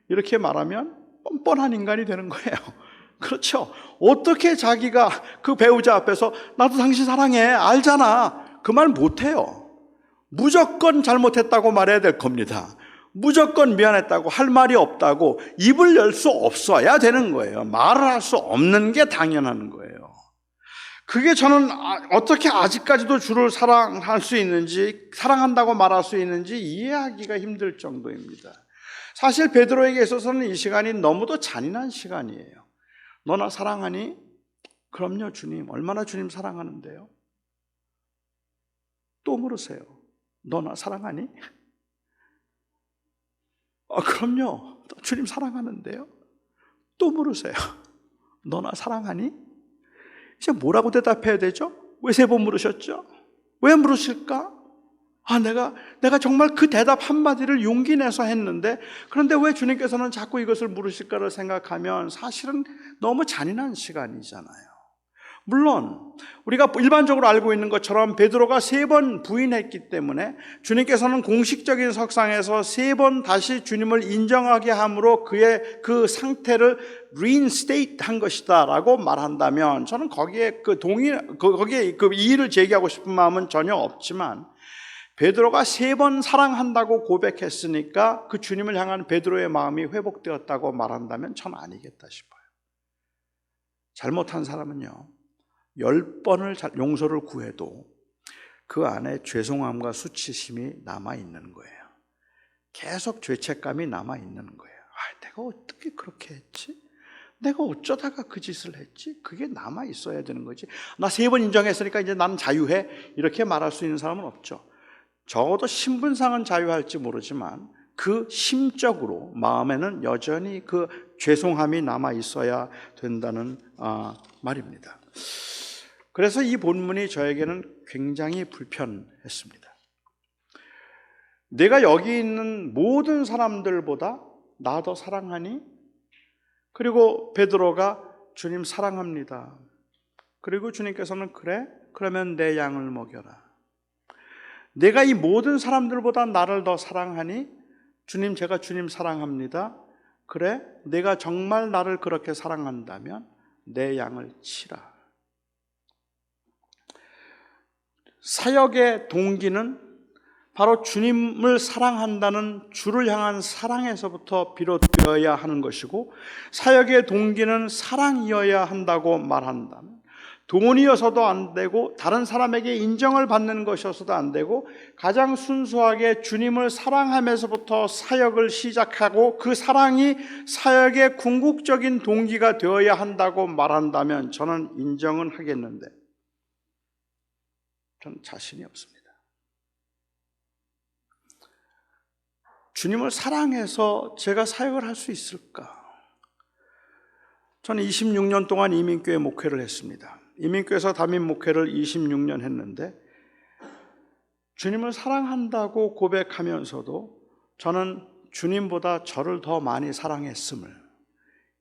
이렇게 말하면 뻔뻔한 인간이 되는 거예요. 그렇죠. 어떻게 자기가 그 배우자 앞에서 나도 당신 사랑해 알잖아 그 말 못해요. 무조건 잘못했다고 말해야 될 겁니다. 무조건 미안했다고 할 말이 없다고 입을 열 수 없어야 되는 거예요. 말을 할 수 없는 게 당연한 거예요. 그게 저는 어떻게 아직까지도 주를 사랑할 수 있는지, 사랑한다고 말할 수 있는지 이해하기가 힘들 정도입니다. 사실 베드로에게 있어서는 이 시간이 너무도 잔인한 시간이에요. 너 나 사랑하니? 그럼요 주님. 얼마나 주님 사랑하는데요? 또 물으세요. 너 나 사랑하니? 그럼요 주님 사랑하는데요? 또 물으세요. 너 나 사랑하니? 이제 뭐라고 대답해야 되죠? 왜 세 번 물으셨죠? 왜 물으실까? 내가 정말 그 대답 한마디를 용기 내서 했는데 그런데 왜 주님께서는 자꾸 이것을 물으실까를 생각하면 사실은 너무 잔인한 시간이잖아요. 물론 우리가 일반적으로 알고 있는 것처럼 베드로가 3번 부인했기 때문에 주님께서는 공식적인 석상에서 3번 다시 주님을 인정하게 함으로 그의 그 상태를 reinstate 한 것이다 라고 말한다면 저는 거기에 거기에 그 이의를 제기하고 싶은 마음은 전혀 없지만 베드로가 3번 사랑한다고 고백했으니까 그 주님을 향한 베드로의 마음이 회복되었다고 말한다면 전 아니겠다 싶어요. 잘못한 사람은요 10번을 용서를 구해도 그 안에 죄송함과 수치심이 남아있는 거예요. 계속 죄책감이 남아있는 거예요. 내가 어떻게 그렇게 했지? 내가 어쩌다가 그 짓을 했지? 그게 남아있어야 되는 거지. 나 3번 인정했으니까 이제 나는 자유해 이렇게 말할 수 있는 사람은 없죠. 적어도 신분상은 자유할지 모르지만 그 심적으로 마음에는 여전히 그 죄송함이 남아있어야 된다는 말입니다. 그래서 이 본문이 저에게는 굉장히 불편했습니다. 내가 여기 있는 모든 사람들보다 나 더 사랑하니? 그리고 베드로가 주님 사랑합니다. 그리고 주님께서는 그래? 그러면 내 양을 먹여라. 내가 이 모든 사람들보다 나를 더 사랑하니? 주님, 제가 주님 사랑합니다. 그래? 내가 정말 나를 그렇게 사랑한다면 내 양을 치라. 사역의 동기는 바로 주님을 사랑한다는 주를 향한 사랑에서부터 비롯되어야 하는 것이고, 사역의 동기는 사랑이어야 한다고 말한다면 돈이어서도 안 되고 다른 사람에게 인정을 받는 것이어서도 안 되고, 가장 순수하게 주님을 사랑하면서부터 사역을 시작하고 그 사랑이 사역의 궁극적인 동기가 되어야 한다고 말한다면 저는 인정은 하겠는데 저는 자신이 없습니다. 주님을 사랑해서 제가 사역을 할 수 있을까? 저는 26년 동안 이민교회 목회를 했습니다. 이민교회에서 담임 목회를 26년 했는데 주님을 사랑한다고 고백하면서도 저는 주님보다 저를 더 많이 사랑했음을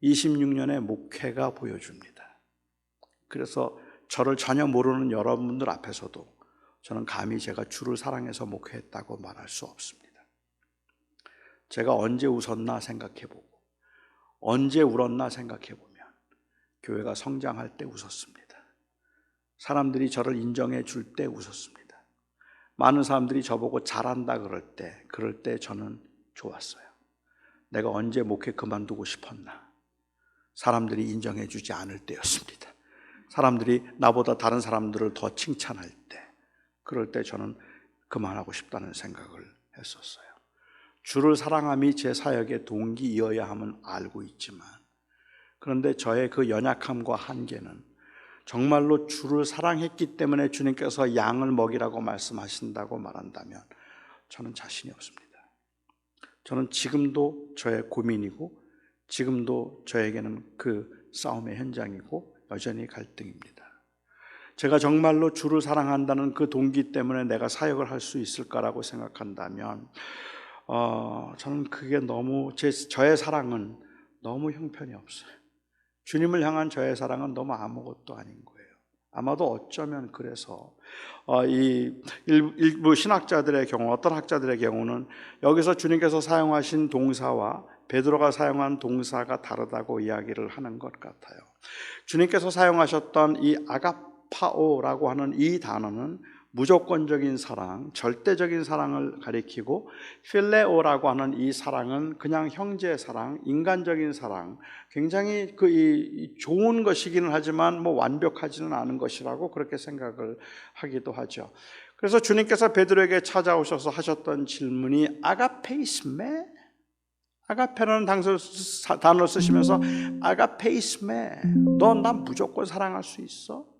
26년의 목회가 보여줍니다. 그래서 저를 전혀 모르는 여러분들 앞에서도 저는 감히 제가 주를 사랑해서 목회했다고 말할 수 없습니다. 제가 언제 웃었나 생각해보고 언제 울었나 생각해보면 교회가 성장할 때 웃었습니다. 사람들이 저를 인정해 줄 때 웃었습니다. 많은 사람들이 저보고 잘한다 그럴 때 저는 좋았어요. 내가 언제 목회 그만두고 싶었나? 사람들이 인정해 주지 않을 때였습니다. 사람들이 나보다 다른 사람들을 더 칭찬할 때, 그럴 때 저는 그만하고 싶다는 생각을 했었어요. 주를 사랑함이 제 사역의 동기이어야 함은 알고 있지만, 그런데 저의 그 연약함과 한계는 정말로 주를 사랑했기 때문에 주님께서 양을 먹이라고 말씀하신다고 말한다면 저는 자신이 없습니다. 저는 지금도 저의 고민이고 지금도 저에게는 그 싸움의 현장이고 여전히 갈등입니다. 제가 정말로 주를 사랑한다는 그 동기 때문에 내가 사역을 할 수 있을까라고 생각한다면 저는 그게 저의 사랑은 너무 형편이 없어요. 주님을 향한 저의 사랑은 너무 아무것도 아닌 거예요. 아마도 어쩌면 그래서 이 일부 신학자들의 경우, 어떤 학자들의 경우는 여기서 주님께서 사용하신 동사와 베드로가 사용한 동사가 다르다고 이야기를 하는 것 같아요. 주님께서 사용하셨던 이 아가파오라고 하는 이 단어는 무조건적인 사랑, 절대적인 사랑을 가리키고, 필레오라고 하는 이 사랑은 그냥 형제 사랑, 인간적인 사랑, 굉장히 좋은 것이기는 하지만 완벽하지는 않은 것이라고 그렇게 생각을 하기도 하죠. 그래서 주님께서 베드로에게 찾아오셔서 하셨던 질문이 아가페이스메? 아가페라는 단어를 쓰시면서 아가페이스메, 너 난 무조건 사랑할 수 있어?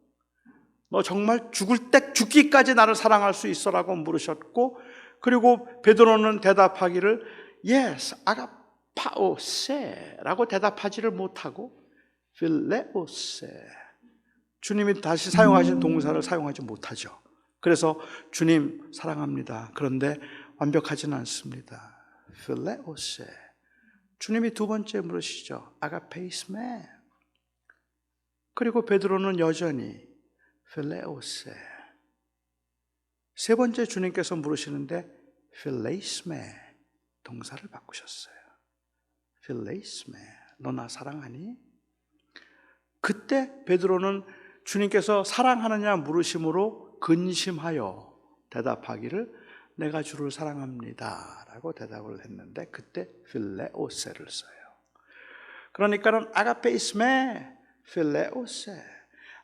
너 정말 죽기까지 나를 사랑할 수 있어라고 물으셨고, 그리고 베드로는 대답하기를 yes, 아가파오세라고 대답하지를 못하고 필레오세, 주님이 다시 사용하신 동사를 사용하지 못하죠. 그래서 주님 사랑합니다. 그런데 완벽하지는 않습니다. 필레오세. 주님이 두 번째 물으시죠. 아가페이스메. 그리고 베드로는 여전히 필레오세. 세 번째 주님께서 물으시는데 필레이스메, 동사를 바꾸셨어요. 필레이스메, 너 나 사랑하니? 그때 베드로는 주님께서 사랑하느냐 물으심으로 근심하여 대답하기를 내가 주를 사랑합니다 라고 대답을 했는데, 그때 필레오세를 써요. 그러니까는 아가페이스메 필레오세,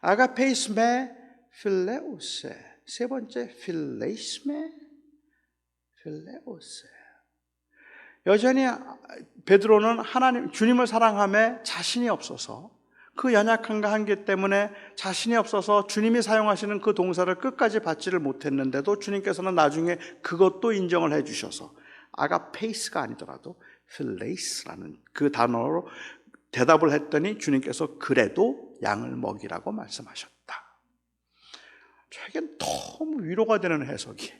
아가페이스메 필레오세, 세 번째 필레이스메 필레오세. 여전히 베드로는 주님을 사랑함에 자신이 없어서, 그 연약함과 한계 때문에 자신이 없어서 주님이 사용하시는 그 동사를 끝까지 받지를 못했는데도 주님께서는 나중에 그것도 인정을 해주셔서 아가페이스가 아니더라도 필레이스라는 그 단어로 대답을 했더니 주님께서 그래도 양을 먹이라고 말씀하셨다. 저에겐 너무 위로가 되는 해석이,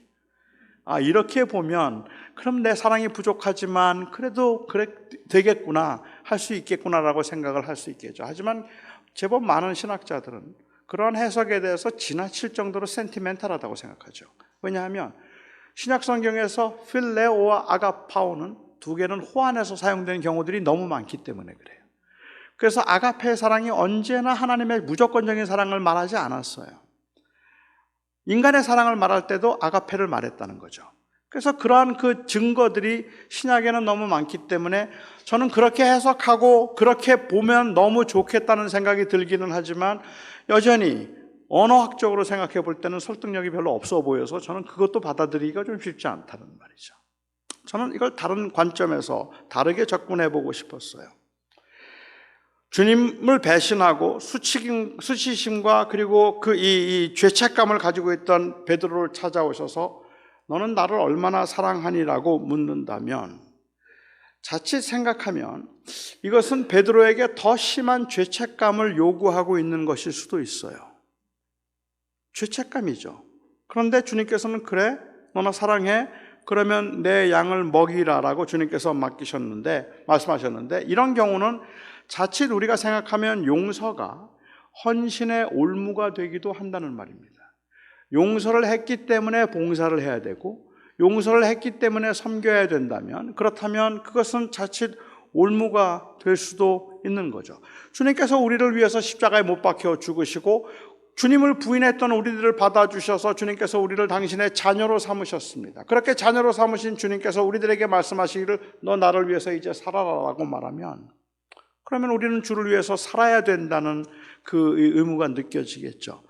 이렇게 보면 그럼 내 사랑이 부족하지만 그래도 되겠구나, 할 수 있겠구나라고 생각을 할 수 있겠죠. 하지만 제법 많은 신학자들은 그런 해석에 대해서 지나칠 정도로 센티멘탈하다고 생각하죠. 왜냐하면 신약 성경에서 필레오와 아가파오는 두 개는 호환해서 사용되는 경우들이 너무 많기 때문에 그래요. 그래서 아가페의 사랑이 언제나 하나님의 무조건적인 사랑을 말하지 않았어요. 인간의 사랑을 말할 때도 아가페를 말했다는 거죠. 그래서 그러한 그 증거들이 신약에는 너무 많기 때문에 저는 그렇게 해석하고 그렇게 보면 너무 좋겠다는 생각이 들기는 하지만 여전히 언어학적으로 생각해 볼 때는 설득력이 별로 없어 보여서 저는 그것도 받아들이기가 좀 쉽지 않다는 말이죠. 저는 이걸 다른 관점에서 다르게 접근해 보고 싶었어요. 주님을 배신하고 수치심과 그리고 이 죄책감을 가지고 있던 베드로를 찾아오셔서 너는 나를 얼마나 사랑하니라고 묻는다면 자칫 생각하면 이것은 베드로에게 더 심한 죄책감을 요구하고 있는 것일 수도 있어요. 죄책감이죠. 그런데 주님께서는 그래? 너나 사랑해? 그러면 내 양을 먹이라라고 주님께서 말씀하셨는데 이런 경우는 자칫 우리가 생각하면 용서가 헌신의 올무가 되기도 한다는 말입니다. 용서를 했기 때문에 봉사를 해야 되고 용서를 했기 때문에 섬겨야 된다면 그렇다면 그것은 자칫 올무가 될 수도 있는 거죠. 주님께서 우리를 위해서 십자가에 못 박혀 죽으시고 주님을 부인했던 우리들을 받아주셔서 주님께서 우리를 당신의 자녀로 삼으셨습니다. 그렇게 자녀로 삼으신 주님께서 우리들에게 말씀하시기를 너 나를 위해서 이제 살아라라고 말하면 그러면 우리는 주를 위해서 살아야 된다는 그 의무가 느껴지겠죠.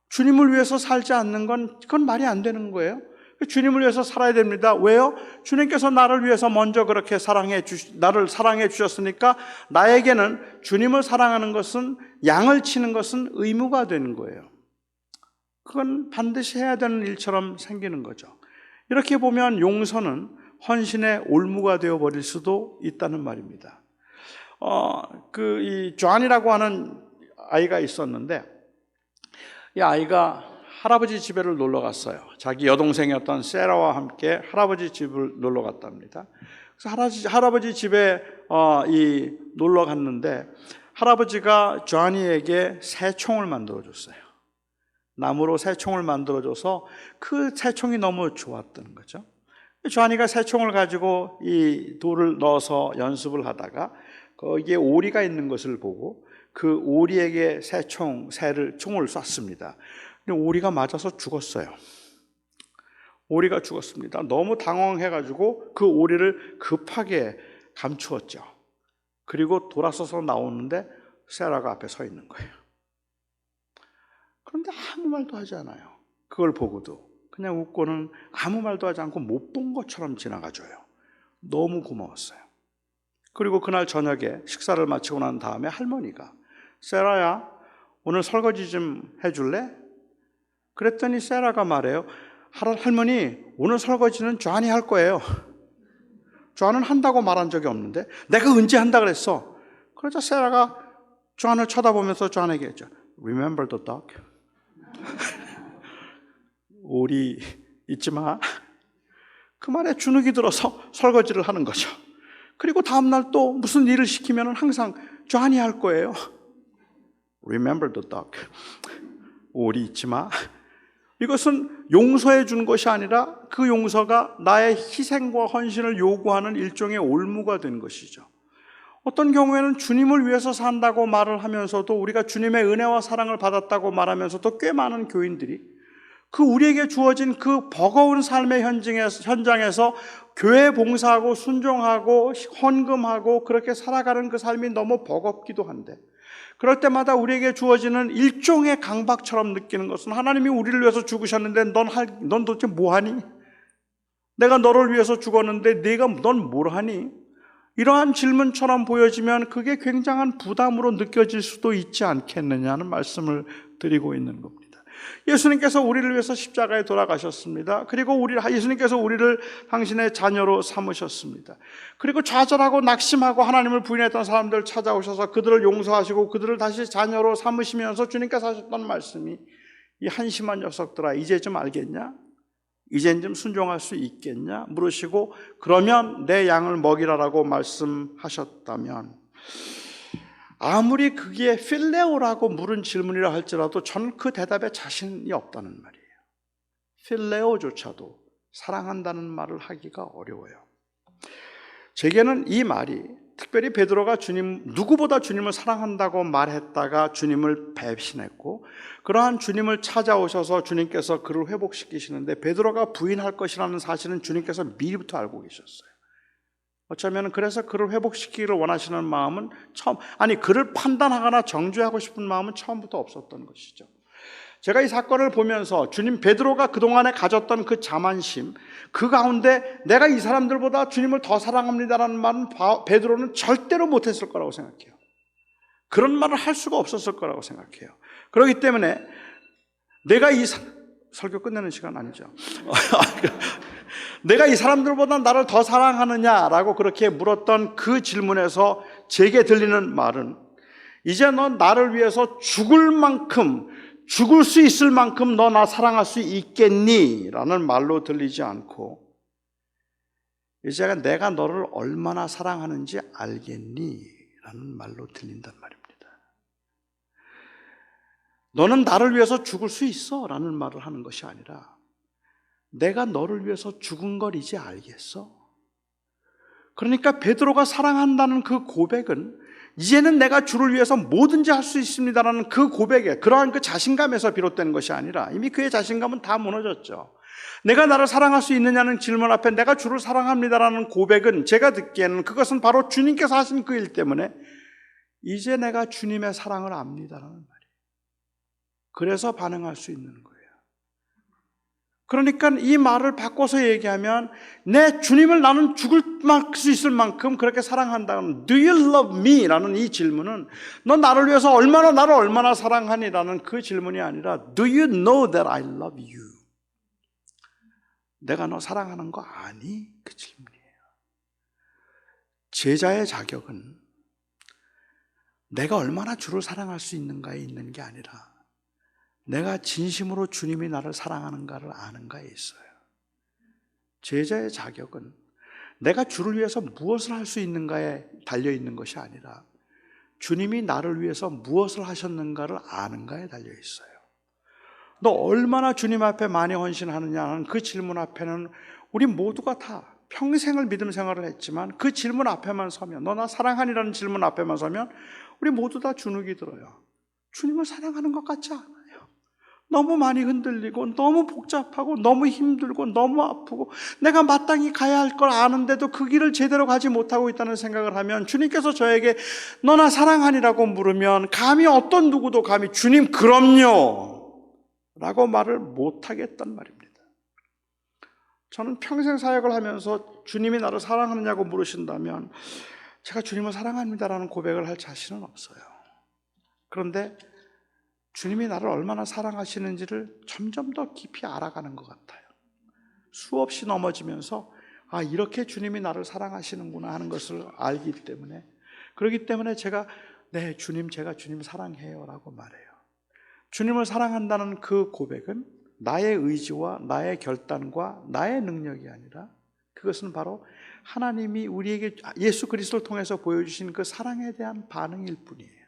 주님을 위해서 살지 않는 건 그건 말이 안 되는 거예요. 주님을 위해서 살아야 됩니다. 왜요? 주님께서 나를 위해서 먼저 그렇게 나를 사랑해 주셨으니까 나에게는 주님을 사랑하는 것은 양을 치는 것은 의무가 되는 거예요. 그건 반드시 해야 되는 일처럼 생기는 거죠. 이렇게 보면 용서는 헌신의 올무가 되어 버릴 수도 있다는 말입니다. 이 존이라고 하는 아이가 있었는데 이 아이가 할아버지 집에를 놀러 갔어요. 자기 여동생이었던 세라와 함께 할아버지 집을 놀러 갔답니다. 그래서 할아버지 집에 놀러 갔는데 할아버지가 존이에게 새총을 만들어줬어요. 나무로 새총을 만들어줘서 그 새총이 너무 좋았던 거죠. 존이가 새총을 가지고 이 돌을 넣어서 연습을 하다가 거기에 오리가 있는 것을 보고 그 오리에게 총을 쐈습니다. 근데 오리가 맞아서 죽었어요. 오리가 죽었습니다. 너무 당황해가지고 그 오리를 급하게 감추었죠. 그리고 돌아서서 나오는데 세라가 앞에 서 있는 거예요. 그런데 아무 말도 하지 않아요. 그걸 보고도 그냥 웃고는 아무 말도 하지 않고 못 본 것처럼 지나가줘요. 너무 고마웠어요. 그리고 그날 저녁에 식사를 마치고 난 다음에 할머니가 세라야 오늘 설거지 좀 해줄래? 그랬더니 세라가 말해요. 할머니 오늘 설거지는 존이 할 거예요. 존은 한다고 말한 적이 없는데 내가 언제 한다 그랬어? 그러자 세라가 존을 쳐다보면서 존에게 했죠. Remember the dog? 오리 잊지 마. 그 말에 주눅이 들어서 설거지를 하는 거죠. 그리고 다음날 또 무슨 일을 시키면 항상 존이 할 거예요. Remember the dog. 오리 잊지 마. 이것은 용서해 준 것이 아니라 그 용서가 나의 희생과 헌신을 요구하는 일종의 올무가 된 것이죠. 어떤 경우에는 주님을 위해서 산다고 말을 하면서도 우리가 주님의 은혜와 사랑을 받았다고 말하면서도 꽤 많은 교인들이 그 우리에게 주어진 그 버거운 삶의 현장에서 교회 봉사하고 순종하고 헌금하고 그렇게 살아가는 그 삶이 너무 버겁기도 한데 그럴 때마다 우리에게 주어지는 일종의 강박처럼 느끼는 것은 하나님이 우리를 위해서 죽으셨는데 넌 도대체 뭐하니? 내가 너를 위해서 죽었는데 넌 뭘 하니? 이러한 질문처럼 보여지면 그게 굉장한 부담으로 느껴질 수도 있지 않겠느냐는 말씀을 드리고 있는 겁니다. 예수님께서 우리를 위해서 십자가에 돌아가셨습니다. 그리고 예수님께서 우리를 당신의 자녀로 삼으셨습니다. 그리고 좌절하고 낙심하고 하나님을 부인했던 사람들 찾아오셔서 그들을 용서하시고 그들을 다시 자녀로 삼으시면서 주님께서 하셨던 말씀이 이 한심한 녀석들아 이제 좀 알겠냐? 이젠 좀 순종할 수 있겠냐? 물으시고 그러면 내 양을 먹이라라고 말씀하셨다면 아무리 그게 필레오라고 물은 질문이라 할지라도 저는 그 대답에 자신이 없다는 말이에요. 필레오조차도 사랑한다는 말을 하기가 어려워요. 제게는 이 말이 특별히 베드로가 누구보다 주님을 사랑한다고 말했다가 주님을 배신했고, 그러한 주님을 찾아오셔서 주님께서 그를 회복시키시는데 베드로가 부인할 것이라는 사실은 주님께서 미리부터 알고 계셨어요. 어쩌면 그래서 그를 회복시키기를 원하시는 마음은 그를 판단하거나 정죄하고 싶은 마음은 처음부터 없었던 것이죠. 제가 이 사건을 보면서 베드로가 그동안에 가졌던 그 자만심, 그 가운데 내가 이 사람들보다 주님을 더 사랑합니다라는 말은 베드로는 절대로 못했을 거라고 생각해요. 그런 말을 할 수가 없었을 거라고 생각해요. 그렇기 때문에 설교 끝내는 시간 아니죠. 내가 이 사람들보다 나를 더 사랑하느냐라고 그렇게 물었던 그 질문에서 제게 들리는 말은, 이제 넌 나를 위해서 죽을 수 있을 만큼 너 나 사랑할 수 있겠니? 라는 말로 들리지 않고, 이제 내가 너를 얼마나 사랑하는지 알겠니? 라는 말로 들린단 말입니다. 너는 나를 위해서 죽을 수 있어 라는 말을 하는 것이 아니라, 내가 너를 위해서 죽은 걸 이제 알겠어? 그러니까 베드로가 사랑한다는 그 고백은 이제는 내가 주를 위해서 뭐든지 할 수 있습니다라는 그 고백에, 그러한 그 자신감에서 비롯된 것이 아니라 이미 그의 자신감은 다 무너졌죠. 내가 나를 사랑할 수 있느냐는 질문 앞에 내가 주를 사랑합니다라는 고백은, 제가 듣기에는 그것은 바로 주님께서 하신 그 일 때문에 이제 내가 주님의 사랑을 압니다라는 말이에요. 그래서 반응할 수 있는 거예요. 그러니까 이 말을 바꿔서 얘기하면, 내 주님을 나는 죽을 수 있을 만큼 그렇게 사랑한다는 Do you love me? 라는 이 질문은 너 나를 위해서 나를 얼마나 사랑하니? 라는 그 질문이 아니라 Do you know that I love you? 내가 너 사랑하는 거 아니? 그 질문이에요. 제자의 자격은 내가 얼마나 주를 사랑할 수 있는가에 있는 게 아니라 내가 진심으로 주님이 나를 사랑하는가를 아는가에 있어요. 제자의 자격은 내가 주를 위해서 무엇을 할 수 있는가에 달려있는 것이 아니라 주님이 나를 위해서 무엇을 하셨는가를 아는가에 달려있어요. 너 얼마나 주님 앞에 많이 헌신하느냐는 그 질문 앞에는 우리 모두가 다 평생을 믿음 생활을 했지만 그 질문 앞에만 서면, 너 나 사랑하니라는 질문 앞에만 서면 우리 모두 다 주눅이 들어요. 주님을 사랑하는 것 같지 않아요. 너무 많이 흔들리고 너무 복잡하고 너무 힘들고 너무 아프고 내가 마땅히 가야 할 걸 아는데도 그 길을 제대로 가지 못하고 있다는 생각을 하면, 주님께서 저에게 너 나 사랑하니라고 물으면 감히 어떤 누구도 감히 주님 그럼요 라고 말을 못하겠단 말입니다. 저는 평생 사역을 하면서 주님이 나를 사랑하느냐고 물으신다면 제가 주님을 사랑합니다라는 고백을 할 자신은 없어요. 그런데 주님이 나를 얼마나 사랑하시는지를 점점 더 깊이 알아가는 것 같아요. 수없이 넘어지면서 이렇게 주님이 나를 사랑하시는구나 하는 것을 알기 때문에, 그렇기 때문에 제가 제가 주님 사랑해요 라고 말해요. 주님을 사랑한다는 그 고백은 나의 의지와 나의 결단과 나의 능력이 아니라 그것은 바로 하나님이 우리에게 예수 그리스도를 통해서 보여주신 그 사랑에 대한 반응일 뿐이에요.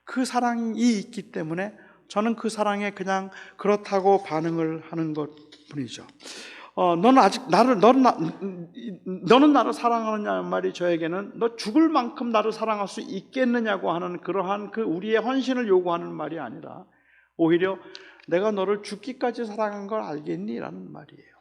그 사랑이 있기 때문에 저는 그 사랑에 그냥 그렇다고 반응을 하는 것 뿐이죠. 너는 나를 사랑하느냐는 말이 저에게는 너 죽을 만큼 나를 사랑할 수 있겠느냐고 하는 그러한 그 우리의 헌신을 요구하는 말이 아니라 오히려 내가 너를 죽기까지 사랑한 걸 알겠니? 라는 말이에요.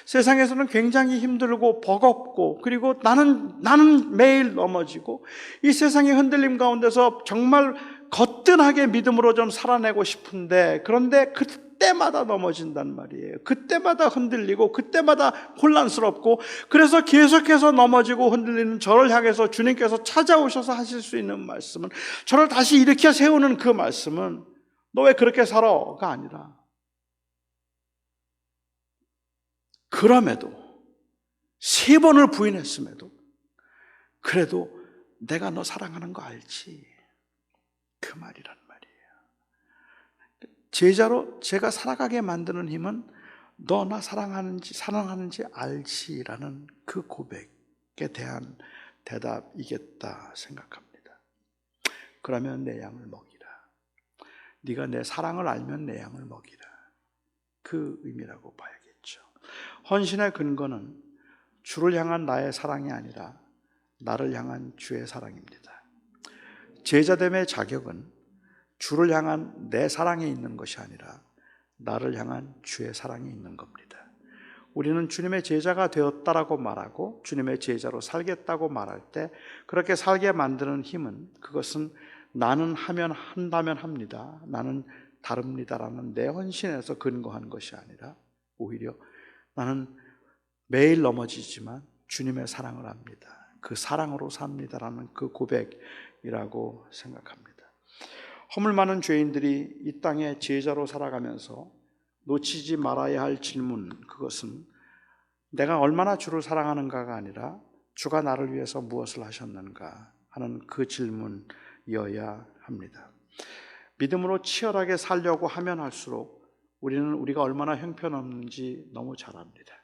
세상에서는 굉장히 힘들고 버겁고, 그리고 나는 매일 넘어지고 이 세상의 흔들림 가운데서 정말 거뜬하게 믿음으로 좀 살아내고 싶은데, 그런데 그때마다 넘어진단 말이에요. 그때마다 흔들리고 그때마다 혼란스럽고, 그래서 계속해서 넘어지고 흔들리는 저를 향해서 주님께서 찾아오셔서 하실 수 있는 말씀은, 저를 다시 일으켜 세우는 그 말씀은 너 왜 그렇게 살아?가 아니라, 그럼에도 3번을 부인했음에도 그래도 내가 너 사랑하는 거 알지, 그 말이란 말이에요. 제자로 제가 살아가게 만드는 힘은 너 나 사랑하는지 알지라는 그 고백에 대한 대답이겠다 생각합니다. 그러면 내 양을 먹이라. 네가 내 사랑을 알면 내 양을 먹이라. 그 의미라고 봐야겠죠. 헌신의 근거는 주를 향한 나의 사랑이 아니라 나를 향한 주의 사랑입니다. 제자됨의 자격은 주를 향한 내 사랑에 있는 것이 아니라 나를 향한 주의 사랑이 있는 겁니다. 우리는 주님의 제자가 되었다라고 말하고 주님의 제자로 살겠다고 말할 때 그렇게 살게 만드는 힘은, 그것은 나는 한다면 합니다, 나는 다릅니다라는 내 헌신에서 근거한 것이 아니라 오히려 나는 매일 넘어지지만 주님의 사랑을 합니다, 그 사랑으로 삽니다라는 그 고백이라고 생각합니다. 허물 많은 죄인들이 이 땅에 제자로 살아가면서 놓치지 말아야 할 질문, 그것은 내가 얼마나 주를 사랑하는가가 아니라 주가 나를 위해서 무엇을 하셨는가 하는 그 질문이어야 합니다. 믿음으로 치열하게 살려고 하면 할수록 우리가 얼마나 형편없는지 너무 잘 압니다.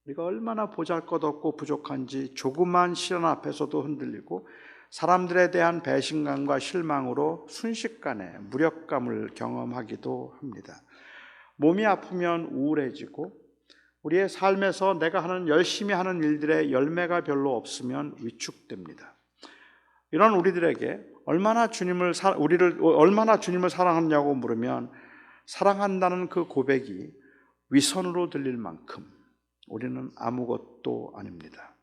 우리가 얼마나 보잘것없고 부족한지 조그만 시련 앞에서도 흔들리고 사람들에 대한 배신감과 실망으로 순식간에 무력감을 경험하기도 합니다. 몸이 아프면 우울해지고 우리의 삶에서 내가 열심히 하는 일들의 열매가 별로 없으면 위축됩니다. 이런 우리들에게 얼마나 주님을 사랑하냐고 물으면 사랑한다는 그 고백이 위선으로 들릴 만큼 우리는 아무것도 아닙니다.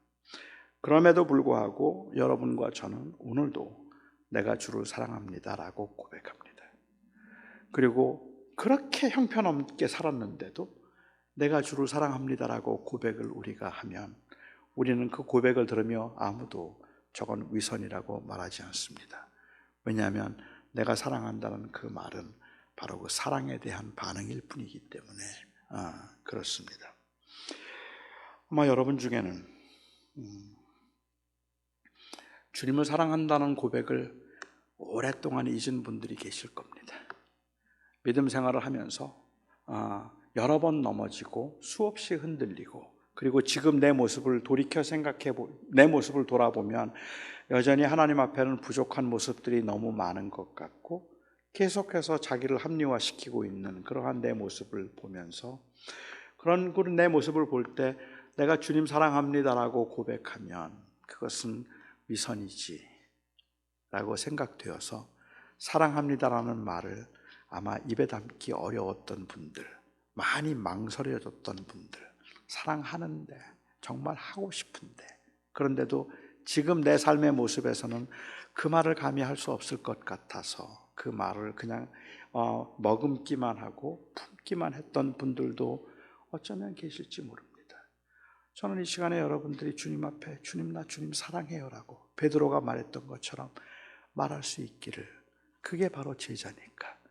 그럼에도 불구하고 여러분과 저는 오늘도 내가 주를 사랑합니다라고 고백합니다. 그리고 그렇게 형편없게 살았는데도 내가 주를 사랑합니다라고 고백을 우리가 하면 우리는 그 고백을 들으며 아무도 저건 위선이라고 말하지 않습니다. 왜냐하면 내가 사랑한다는 그 말은 바로 그 사랑에 대한 반응일 뿐이기 때문에 그렇습니다. 아마 여러분 중에는 주님을 사랑한다는 고백을 오랫동안 잊은 분들이 계실 겁니다. 믿음 생활을 하면서 여러 번 넘어지고 수없이 흔들리고 그리고 지금 내 모습을 내 모습을 돌아보면 여전히 하나님 앞에는 부족한 모습들이 너무 많은 것 같고 계속해서 자기를 합리화시키고 있는 그러한 내 모습을 보면서 그런 내 모습을 볼 때 내가 주님 사랑합니다라고 고백하면 그것은 위선이지 라고 생각되어서 사랑합니다라는 말을 아마 입에 담기 어려웠던 분들, 많이 망설여졌던 분들, 사랑하는데 정말 하고 싶은데 그런데도 지금 내 삶의 모습에서는 그 말을 감히 할 수 없을 것 같아서 그 말을 그냥 머금기만 하고 품기만 했던 분들도 어쩌면 계실지 모릅니다. 저는 이 시간에 여러분들이 주님 앞에 주님, 나 주님 사랑해요라고 베드로가 말했던 것처럼 말할 수 있기를, 그게 바로 제자니까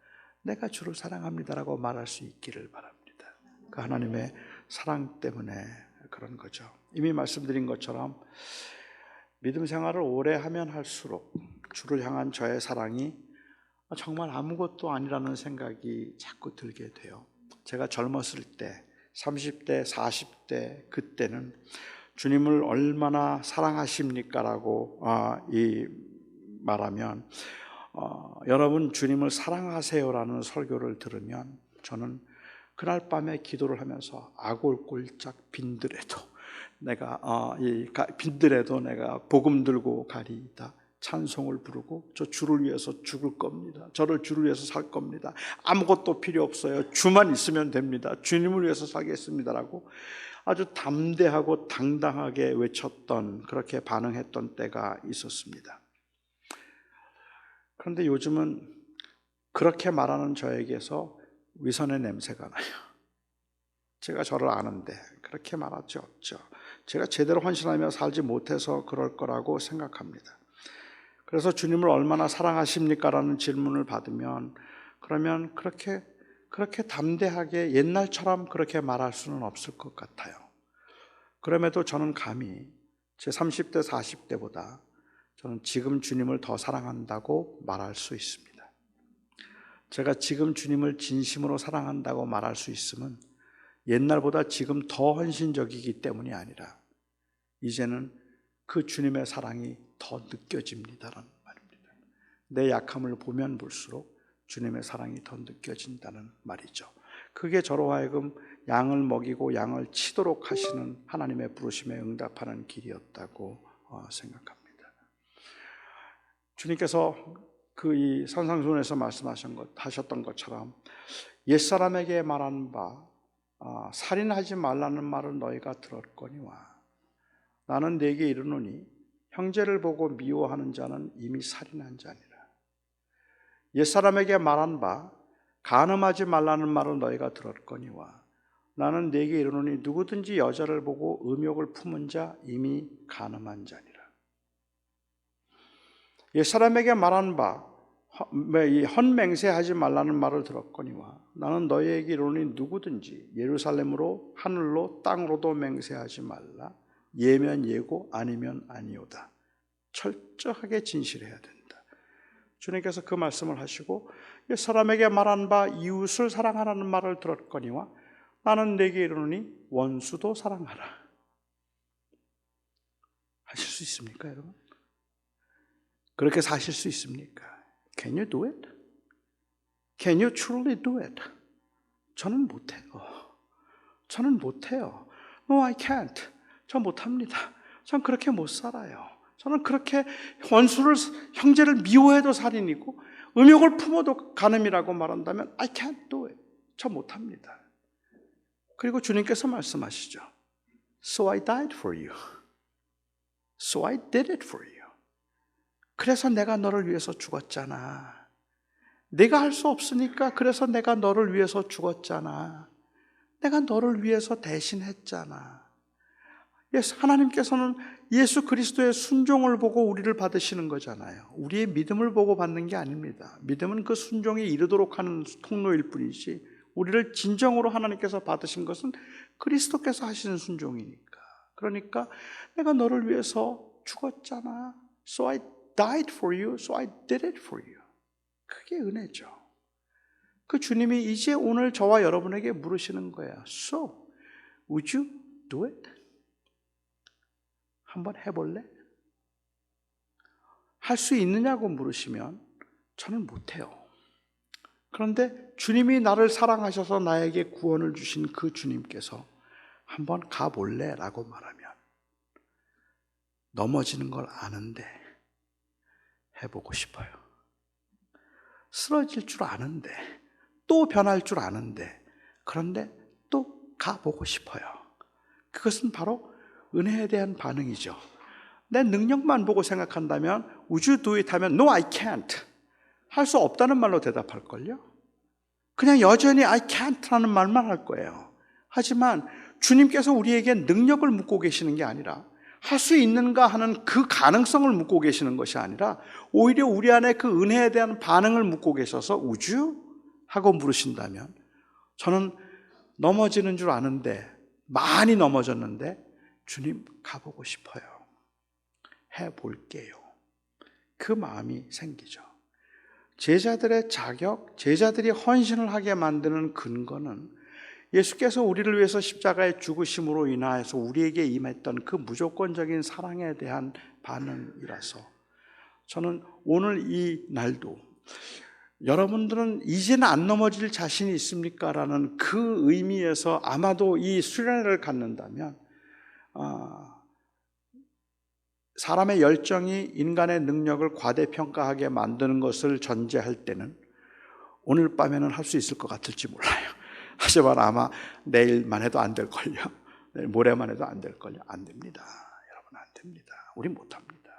내가 주를 사랑합니다라고 말할 수 있기를 바랍니다. 그 하나님의 사랑 때문에 그런 거죠. 이미 말씀드린 것처럼 믿음 생활을 오래 하면 할수록 주를 향한 저의 사랑이 정말 아무것도 아니라는 생각이 자꾸 들게 돼요. 제가 젊었을 때 30대, 40대 그때는 주님을 얼마나 사랑하십니까라고 말하면 여러분 주님을 사랑하세요라는 설교를 들으면 저는 그날 밤에 기도를 하면서 아골골짝 빈들에도 내가 복음 들고 가리이다 찬송을 부르고 저 주를 위해서 죽을 겁니다. 저를 주를 위해서 살 겁니다. 아무것도 필요 없어요. 주만 있으면 됩니다. 주님을 위해서 살겠습니다라고 아주 담대하고 당당하게 외쳤던, 그렇게 반응했던 때가 있었습니다. 그런데 요즘은 그렇게 말하는 저에게서 위선의 냄새가 나요. 제가 저를 아는데 그렇게 말할 수 없죠. 제가 제대로 헌신하며 살지 못해서 그럴 거라고 생각합니다. 그래서 주님을 얼마나 사랑하십니까? 라는 질문을 받으면 그러면 그렇게 담대하게 옛날처럼 그렇게 말할 수는 없을 것 같아요. 그럼에도 저는 감히 제 30대, 40대보다 저는 지금 주님을 더 사랑한다고 말할 수 있습니다. 제가 지금 주님을 진심으로 사랑한다고 말할 수 있음은 옛날보다 지금 더 헌신적이기 때문이 아니라 이제는 그 주님의 사랑이 더 느껴집니다라는 말입니다. 내 약함을 보면 볼수록 주님의 사랑이 더 느껴진다는 말이죠. 그게 저로 하여금 양을 먹이고 양을 치도록 하시는 하나님의 부르심에 응답하는 길이었다고 생각합니다. 주님께서 그 이 산상수훈에서 하셨던 것처럼 옛사람에게 말한 바 살인하지 말라는 말을 너희가 들었거니와 나는 네게 이르노니 형제를 보고 미워하는 자는 이미 살인한 자니라. 옛사람에게 말한 바 간음하지 말라는 말을 너희가 들었거니와 나는 네게 이르노니 누구든지 여자를 보고 음욕을 품은 자 이미 간음한 자니라. 옛사람에게 말한 바 헌맹세하지 말라는 말을 들었거니와 나는 너희에게 이르노니 누구든지 예루살렘으로 하늘로 땅으로도 맹세하지 말라. 예면 예고 아니면 아니오다. 철저하게 진실해야 된다. 주님께서 그 말씀을 하시고 사람에게 말한 바 이웃을 사랑하라는 말을 들었거니와 나는 네게 이르노니 원수도 사랑하라. 하실 수 있습니까, 여러분? 그렇게 사실 수 있습니까? Can you do it? Can you truly do it? 저는 못해요. 저는 못해요. No, I can't. 저 못합니다. 전 그렇게 못 살아요. 저는 그렇게 형제를 미워해도 살인이고 음욕을 품어도 간음이라고 말한다면 I can't do it. 저 못합니다. 그리고 주님께서 말씀하시죠. So I died for you. So I did it for you. 그래서 내가 너를 위해서 죽었잖아. 내가 할 수 없으니까 그래서 내가 너를 위해서 죽었잖아. 내가 너를 위해서 대신했잖아. 하나님께서는 예수 그리스도의 순종을 보고 우리를 받으시는 거잖아요. 우리의 믿음을 보고 받는 게 아닙니다. 믿음은 그 순종에 이르도록 하는 통로일 뿐이지 우리를 진정으로 하나님께서 받으신 것은 그리스도께서 하시는 순종이니까. 그러니까 내가 너를 위해서 죽었잖아. So I died for you, so I did it for you. 그게 은혜죠. 그 주님이 이제 오늘 저와 여러분에게 물으시는 거예요. So, would you do it? 한번 해볼래? 할 수 있느냐고 물으시면 저는 못해요. 그런데 주님이 나를 사랑하셔서 나에게 구원을 주신 그 주님께서 한번 가볼래? 라고 말하면 넘어지는 걸 아는데 해보고 싶어요. 쓰러질 줄 아는데 또 변할 줄 아는데 그런데 또 가보고 싶어요. 그것은 바로 은혜에 대한 반응이죠. 내 능력만 보고 생각한다면 Would you do it? 하면 No, I can't. 할 수 없다는 말로 대답할걸요. 그냥 여전히 I can't 라는 말만 할 거예요. 하지만 주님께서 우리에게 능력을 묻고 계시는 게 아니라 할 수 있는가 하는 그 가능성을 묻고 계시는 것이 아니라 오히려 우리 안에 그 은혜에 대한 반응을 묻고 계셔서 Would you? 하고 물으신다면 저는 넘어지는 줄 아는데 많이 넘어졌는데 주님 가보고 싶어요. 해볼게요. 그 마음이 생기죠. 제자들의 자격, 제자들이 헌신을 하게 만드는 근거는 예수께서 우리를 위해서 십자가에 죽으심으로 인하여서 우리에게 임했던 그 무조건적인 사랑에 대한 반응이라서 저는 오늘 이 날도 여러분들은 이제는 안 넘어질 자신이 있습니까? 라는 그 의미에서 아마도 이 수련회를 갖는다면 사람의 열정이 인간의 능력을 과대평가하게 만드는 것을 전제할 때는 오늘 밤에는 할 수 있을 것 같을지 몰라요. 하지만 아마 내일만 해도 안 될걸요. 내일 모레만 해도 안 될걸요. 안 됩니다. 여러분 안 됩니다. 우리 못합니다.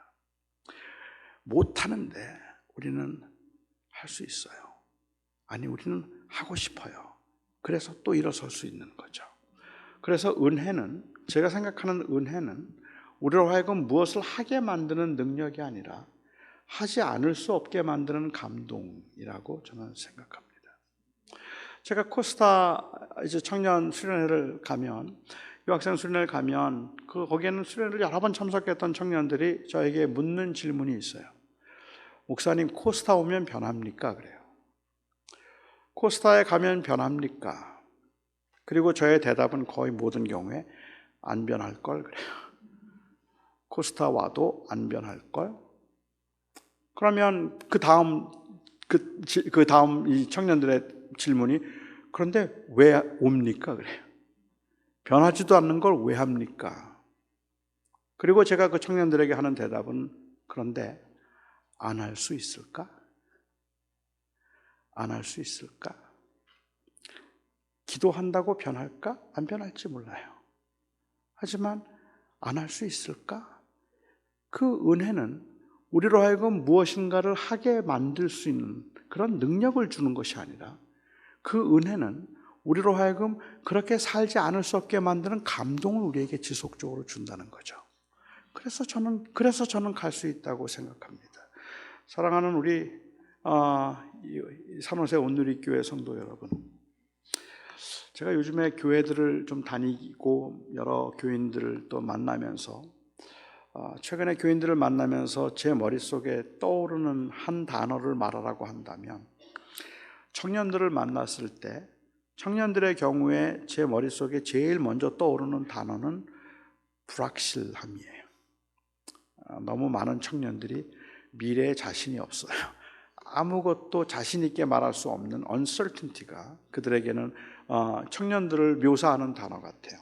못하는데 우리는 할 수 있어요. 아니 우리는 하고 싶어요. 그래서 또 일어설 수 있는 거죠. 그래서 은혜는 제가 생각하는 은혜는 우리로 하여금 무엇을 하게 만드는 능력이 아니라 하지 않을 수 없게 만드는 감동이라고 저는 생각합니다. 제가 코스타 이제 청년 수련회를 가면 유학생 수련회를 가면 거기에는 수련회를 여러 번 참석했던 청년들이 저에게 묻는 질문이 있어요. 목사님 코스타 오면 변합니까? 그래요. 코스타에 가면 변합니까? 그리고 저의 대답은 거의 모든 경우에 안 변할 걸 그래요. 코스타 와도 안 변할 걸. 그러면 그 다음 이 청년들의 질문이 그런데 왜 옵니까? 그래요. 변하지도 않는 걸 왜 합니까? 그리고 제가 그 청년들에게 하는 대답은 그런데 안 할 수 있을까? 안 할 수 있을까? 기도한다고 변할까? 안 변할지 몰라요. 하지만 안 할 수 있을까? 그 은혜는 우리로 하여금 무엇인가를 하게 만들 수 있는 그런 능력을 주는 것이 아니라 그 은혜는 우리로 하여금 그렇게 살지 않을 수 없게 만드는 감동을 우리에게 지속적으로 준다는 거죠. 그래서 저는 갈 수 있다고 생각합니다. 사랑하는 우리 산호세 온누리교회 성도 여러분, 제가 요즘에 교회들을 좀 다니고 여러 교인들을 또 만나면서 최근에 교인들을 만나면서 제 머릿속에 떠오르는 한 단어를 말하라고 한다면 청년들을 만났을 때 청년들의 경우에 제 머릿속에 제일 먼저 떠오르는 단어는 불확실함이에요. 너무 많은 청년들이 미래에 자신이 없어요. 아무것도 자신 있게 말할 수 없는 uncertainty가 그들에게는 청년들을 묘사하는 단어 같아요.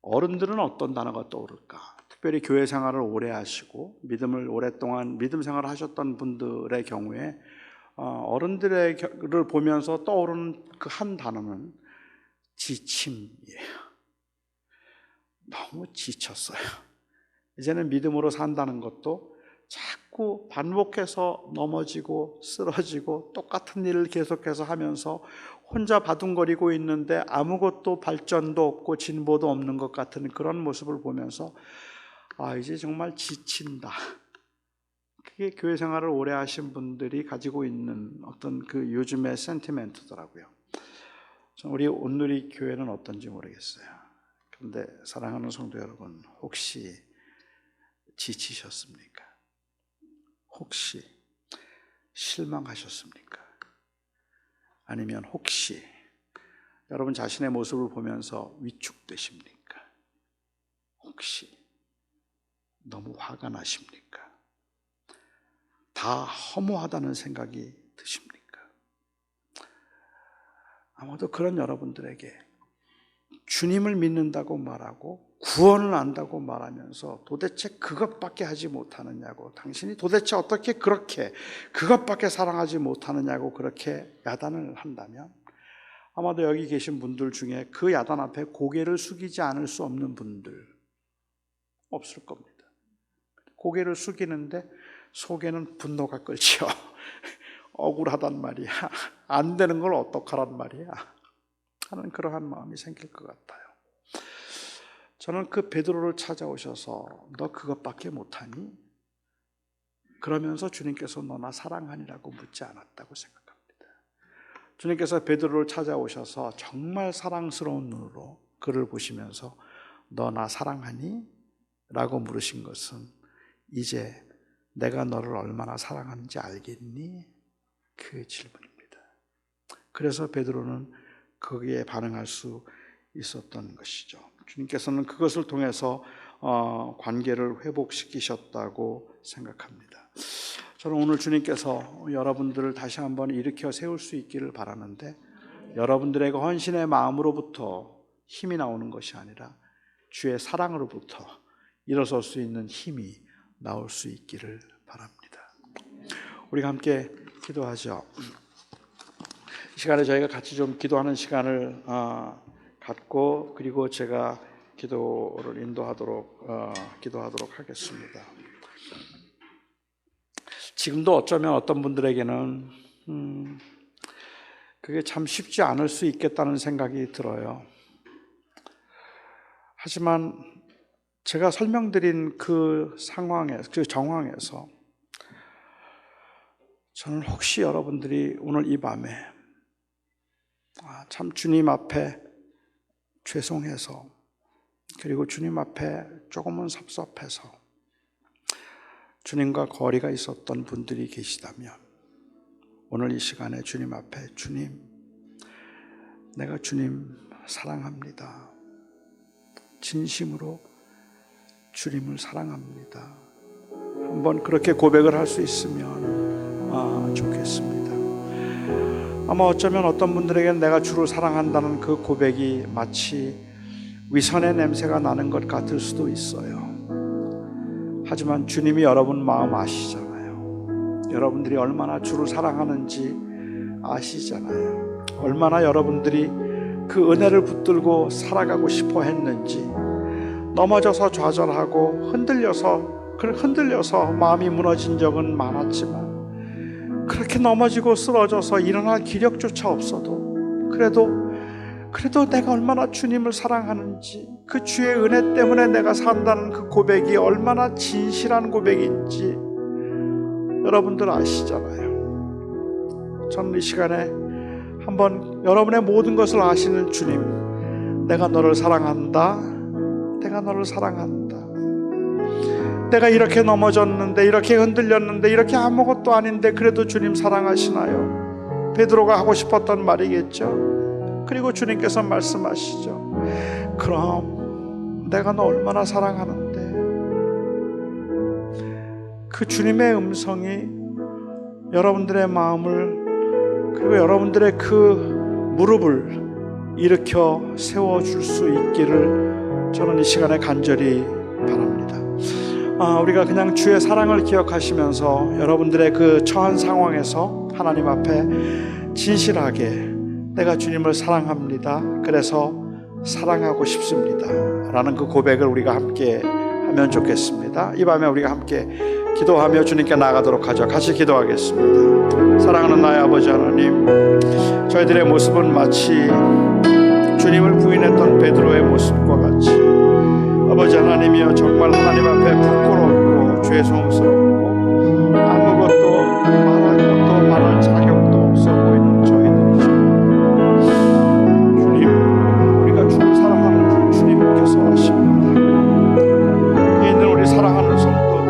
어른들은 어떤 단어가 떠오를까? 특별히 교회 생활을 오래 하시고 믿음을 오랫동안 믿음 생활을 하셨던 분들의 경우에 어른들을 보면서 떠오르는 그 한 단어는 지침이에요. 너무 지쳤어요. 이제는 믿음으로 산다는 것도 자꾸 반복해서 넘어지고 쓰러지고 똑같은 일을 계속해서 하면서 혼자 바둥거리고 있는데 아무것도 발전도 없고 진보도 없는 것 같은 그런 모습을 보면서 이제 정말 지친다. 그게 교회 생활을 오래 하신 분들이 가지고 있는 어떤 그 요즘의 센티멘트더라고요. 우리 온누리 교회는 어떤지 모르겠어요. 그런데 사랑하는 성도 여러분, 혹시 지치셨습니까? 혹시 실망하셨습니까? 아니면 혹시 여러분 자신의 모습을 보면서 위축되십니까? 혹시 너무 화가 나십니까? 다 허무하다는 생각이 드십니까? 아마도 그런 여러분들에게 주님을 믿는다고 말하고 구원을 안다고 말하면서 도대체 그것밖에 하지 못하느냐고, 당신이 도대체 어떻게 그렇게 그것밖에 사랑하지 못하느냐고 그렇게 야단을 한다면 아마도 여기 계신 분들 중에 그 야단 앞에 고개를 숙이지 않을 수 없는 분들 없을 겁니다. 고개를 숙이는데 속에는 분노가 끓죠. 억울하단 말이야. 안 되는 걸 어떡하란 말이야. 하는 그러한 마음이 생길 것 같아요. 저는 그 베드로를 찾아오셔서 너 그것밖에 못하니? 그러면서 주님께서 너나 사랑하니라고 묻지 않았다고 생각합니다. 주님께서 베드로를 찾아오셔서 정말 사랑스러운 눈으로 그를 보시면서 너나 사랑하니? 라고 물으신 것은 이제 내가 너를 얼마나 사랑하는지 알겠니? 그 질문입니다. 그래서 베드로는 거기에 반응할 수 있었던 것이죠. 주님께서는 그것을 통해서 관계를 회복시키셨다고 생각합니다. 저는 오늘 주님께서 여러분들을 다시 한번 일으켜 세울 수 있기를 바라는데 여러분들에게 헌신의 마음으로부터 힘이 나오는 것이 아니라 주의 사랑으로부터 일어설 수 있는 힘이 나올 수 있기를 바랍니다. 우리가 함께 기도하죠. 이 시간에 저희가 같이 좀 기도하는 시간을 갖고 그리고 제가 기도를 기도하도록 하겠습니다. 지금도 어쩌면 어떤 분들에게는 그게 참 쉽지 않을 수 있겠다는 생각이 들어요. 하지만 제가 설명드린 그 정황에서 저는 혹시 여러분들이 오늘 이 밤에 참 주님 앞에 죄송해서 그리고 주님 앞에 조금은 섭섭해서 주님과 거리가 있었던 분들이 계시다면 오늘 이 시간에 주님 앞에 주님, 내가 주님 사랑합니다. 진심으로 주님을 사랑합니다. 한번 그렇게 고백을 할 수 있으면 좋겠습니다. 아마 어쩌면 어떤 분들에게는 내가 주를 사랑한다는 그 고백이 마치 위선의 냄새가 나는 것 같을 수도 있어요. 하지만 주님이 여러분 마음 아시잖아요. 여러분들이 얼마나 주를 사랑하는지 아시잖아요. 얼마나 여러분들이 그 은혜를 붙들고 살아가고 싶어 했는지, 넘어져서 좌절하고 흔들려서 마음이 무너진 적은 많았지만, 그렇게 넘어지고 쓰러져서 일어날 기력조차 없어도 그래도 내가 얼마나 주님을 사랑하는지, 그 주의 은혜 때문에 내가 산다는 그 고백이 얼마나 진실한 고백인지 여러분들 아시잖아요. 저는 이 시간에 한번 여러분의 모든 것을 아시는 주님, 내가 너를 사랑한다, 내가 너를 사랑한다, 내가 이렇게 넘어졌는데, 이렇게 흔들렸는데, 이렇게 아무것도 아닌데 그래도 주님 사랑하시나요? 베드로가 하고 싶었던 말이겠죠. 그리고 주님께서 말씀하시죠. 그럼 내가 너 얼마나 사랑하는데. 그 주님의 음성이 여러분들의 마음을, 그리고 여러분들의 그 무릎을 일으켜 세워줄 수 있기를 저는 이 시간에 간절히 바랍니다. 우리가 그냥 주의 사랑을 기억하시면서 여러분들의 그 처한 상황에서 하나님 앞에 진실하게 내가 주님을 사랑합니다, 그래서 사랑하고 싶습니다 라는 그 고백을 우리가 함께 하면 좋겠습니다. 이 밤에 우리가 함께 기도하며 주님께 나아가도록 하죠. 같이 기도하겠습니다. 사랑하는 나의 아버지 하나님, 저희들의 모습은 마치 주님을 부인했던 베드로의 모습과 같이, 아버지 하나님이여, 정말 하나님 앞에 부끄럽고 죄송스럽고 아무것도 말할 것도 말할 자격도 없어 보이는 저희들이죠. 주님, 우리가 주를 사랑하는 줄 주님께서 아십니다. 여기 있는 우리 사랑하는 성도들,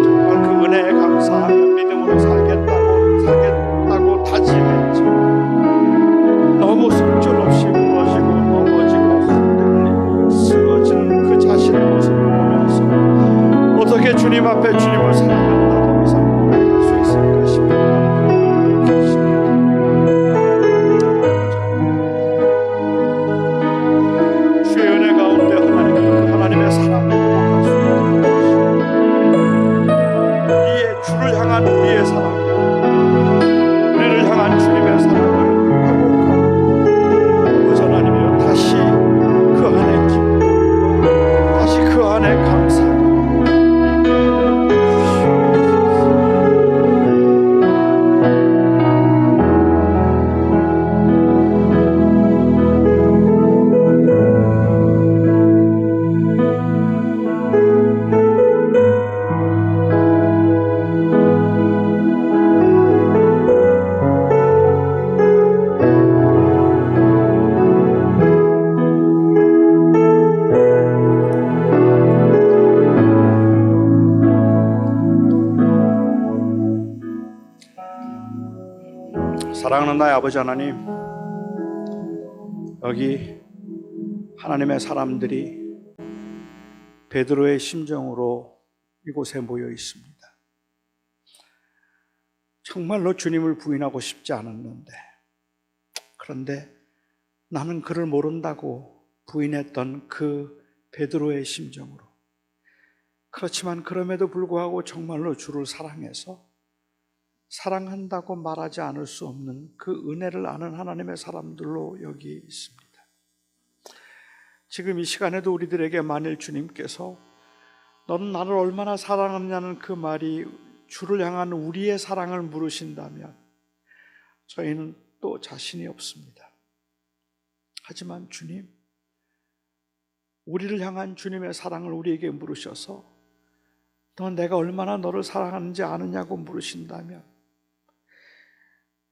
정말 그 은혜에 감사하며 믿음으로 살겠다고 다짐했지, 너무 속절없이 무너지고 넘어지고 흔들리고 쓰러지는 그 자신의 모습을 보면서 어떻게 주님 앞에 주님을 사랑한다 더 이상 고백할 수 있을까 싶은 주의 은혜 가운데 하나님의 사랑을 회복할 수 있도록 우리의 주를 향한 우리의 사랑이요, 우리를 향한 주님의 사랑을 회복하고, 아버지 하나님이여, 다시 그 안에 기쁨과 다시 그 안에 감사가 사랑하는 나의 아버지 하나님, 여기 하나님의 사람들이 베드로의 심정으로 이곳에 모여 있습니다. 정말로 주님을 부인하고 싶지 않았는데, 그런데 나는 그를 모른다고 부인했던 그 베드로의 심정으로, 그렇지만 그럼에도 불구하고 정말로 주를 사랑해서 사랑한다고 말하지 않을 수 없는 그 은혜를 아는 하나님의 사람들로 여기 있습니다. 지금 이 시간에도 우리들에게 만일 주님께서 너는 나를 얼마나 사랑하느냐는 그 말이 주를 향한 우리의 사랑을 물으신다면 저희는 또 자신이 없습니다. 하지만 주님, 우리를 향한 주님의 사랑을 우리에게 물으셔서 너 내가 얼마나 너를 사랑하는지 아느냐고 물으신다면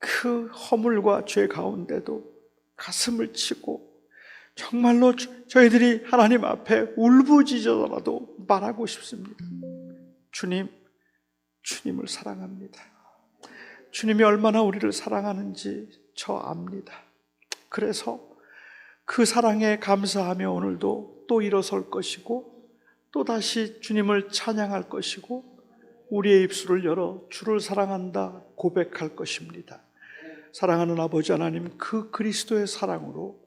그 허물과 죄 가운데도 가슴을 치고 정말로 저희들이 하나님 앞에 울부짖어라도 말하고 싶습니다. 주님, 주님을 사랑합니다. 주님이 얼마나 우리를 사랑하는지 저 압니다. 그래서 그 사랑에 감사하며 오늘도 또 일어설 것이고 또 다시 주님을 찬양할 것이고 우리의 입술을 열어 주를 사랑한다 고백할 것입니다. 사랑하는 아버지 하나님, 그 그리스도의 사랑으로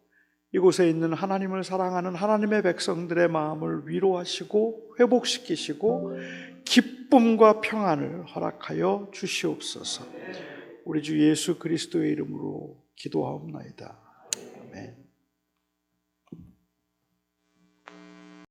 이곳에 있는 하나님을 사랑하는 하나님의 백성들의 마음을 위로하시고 회복시키시고 기쁨과 평안을 허락하여 주시옵소서. 우리 주 예수 그리스도의 이름으로 기도하옵나이다.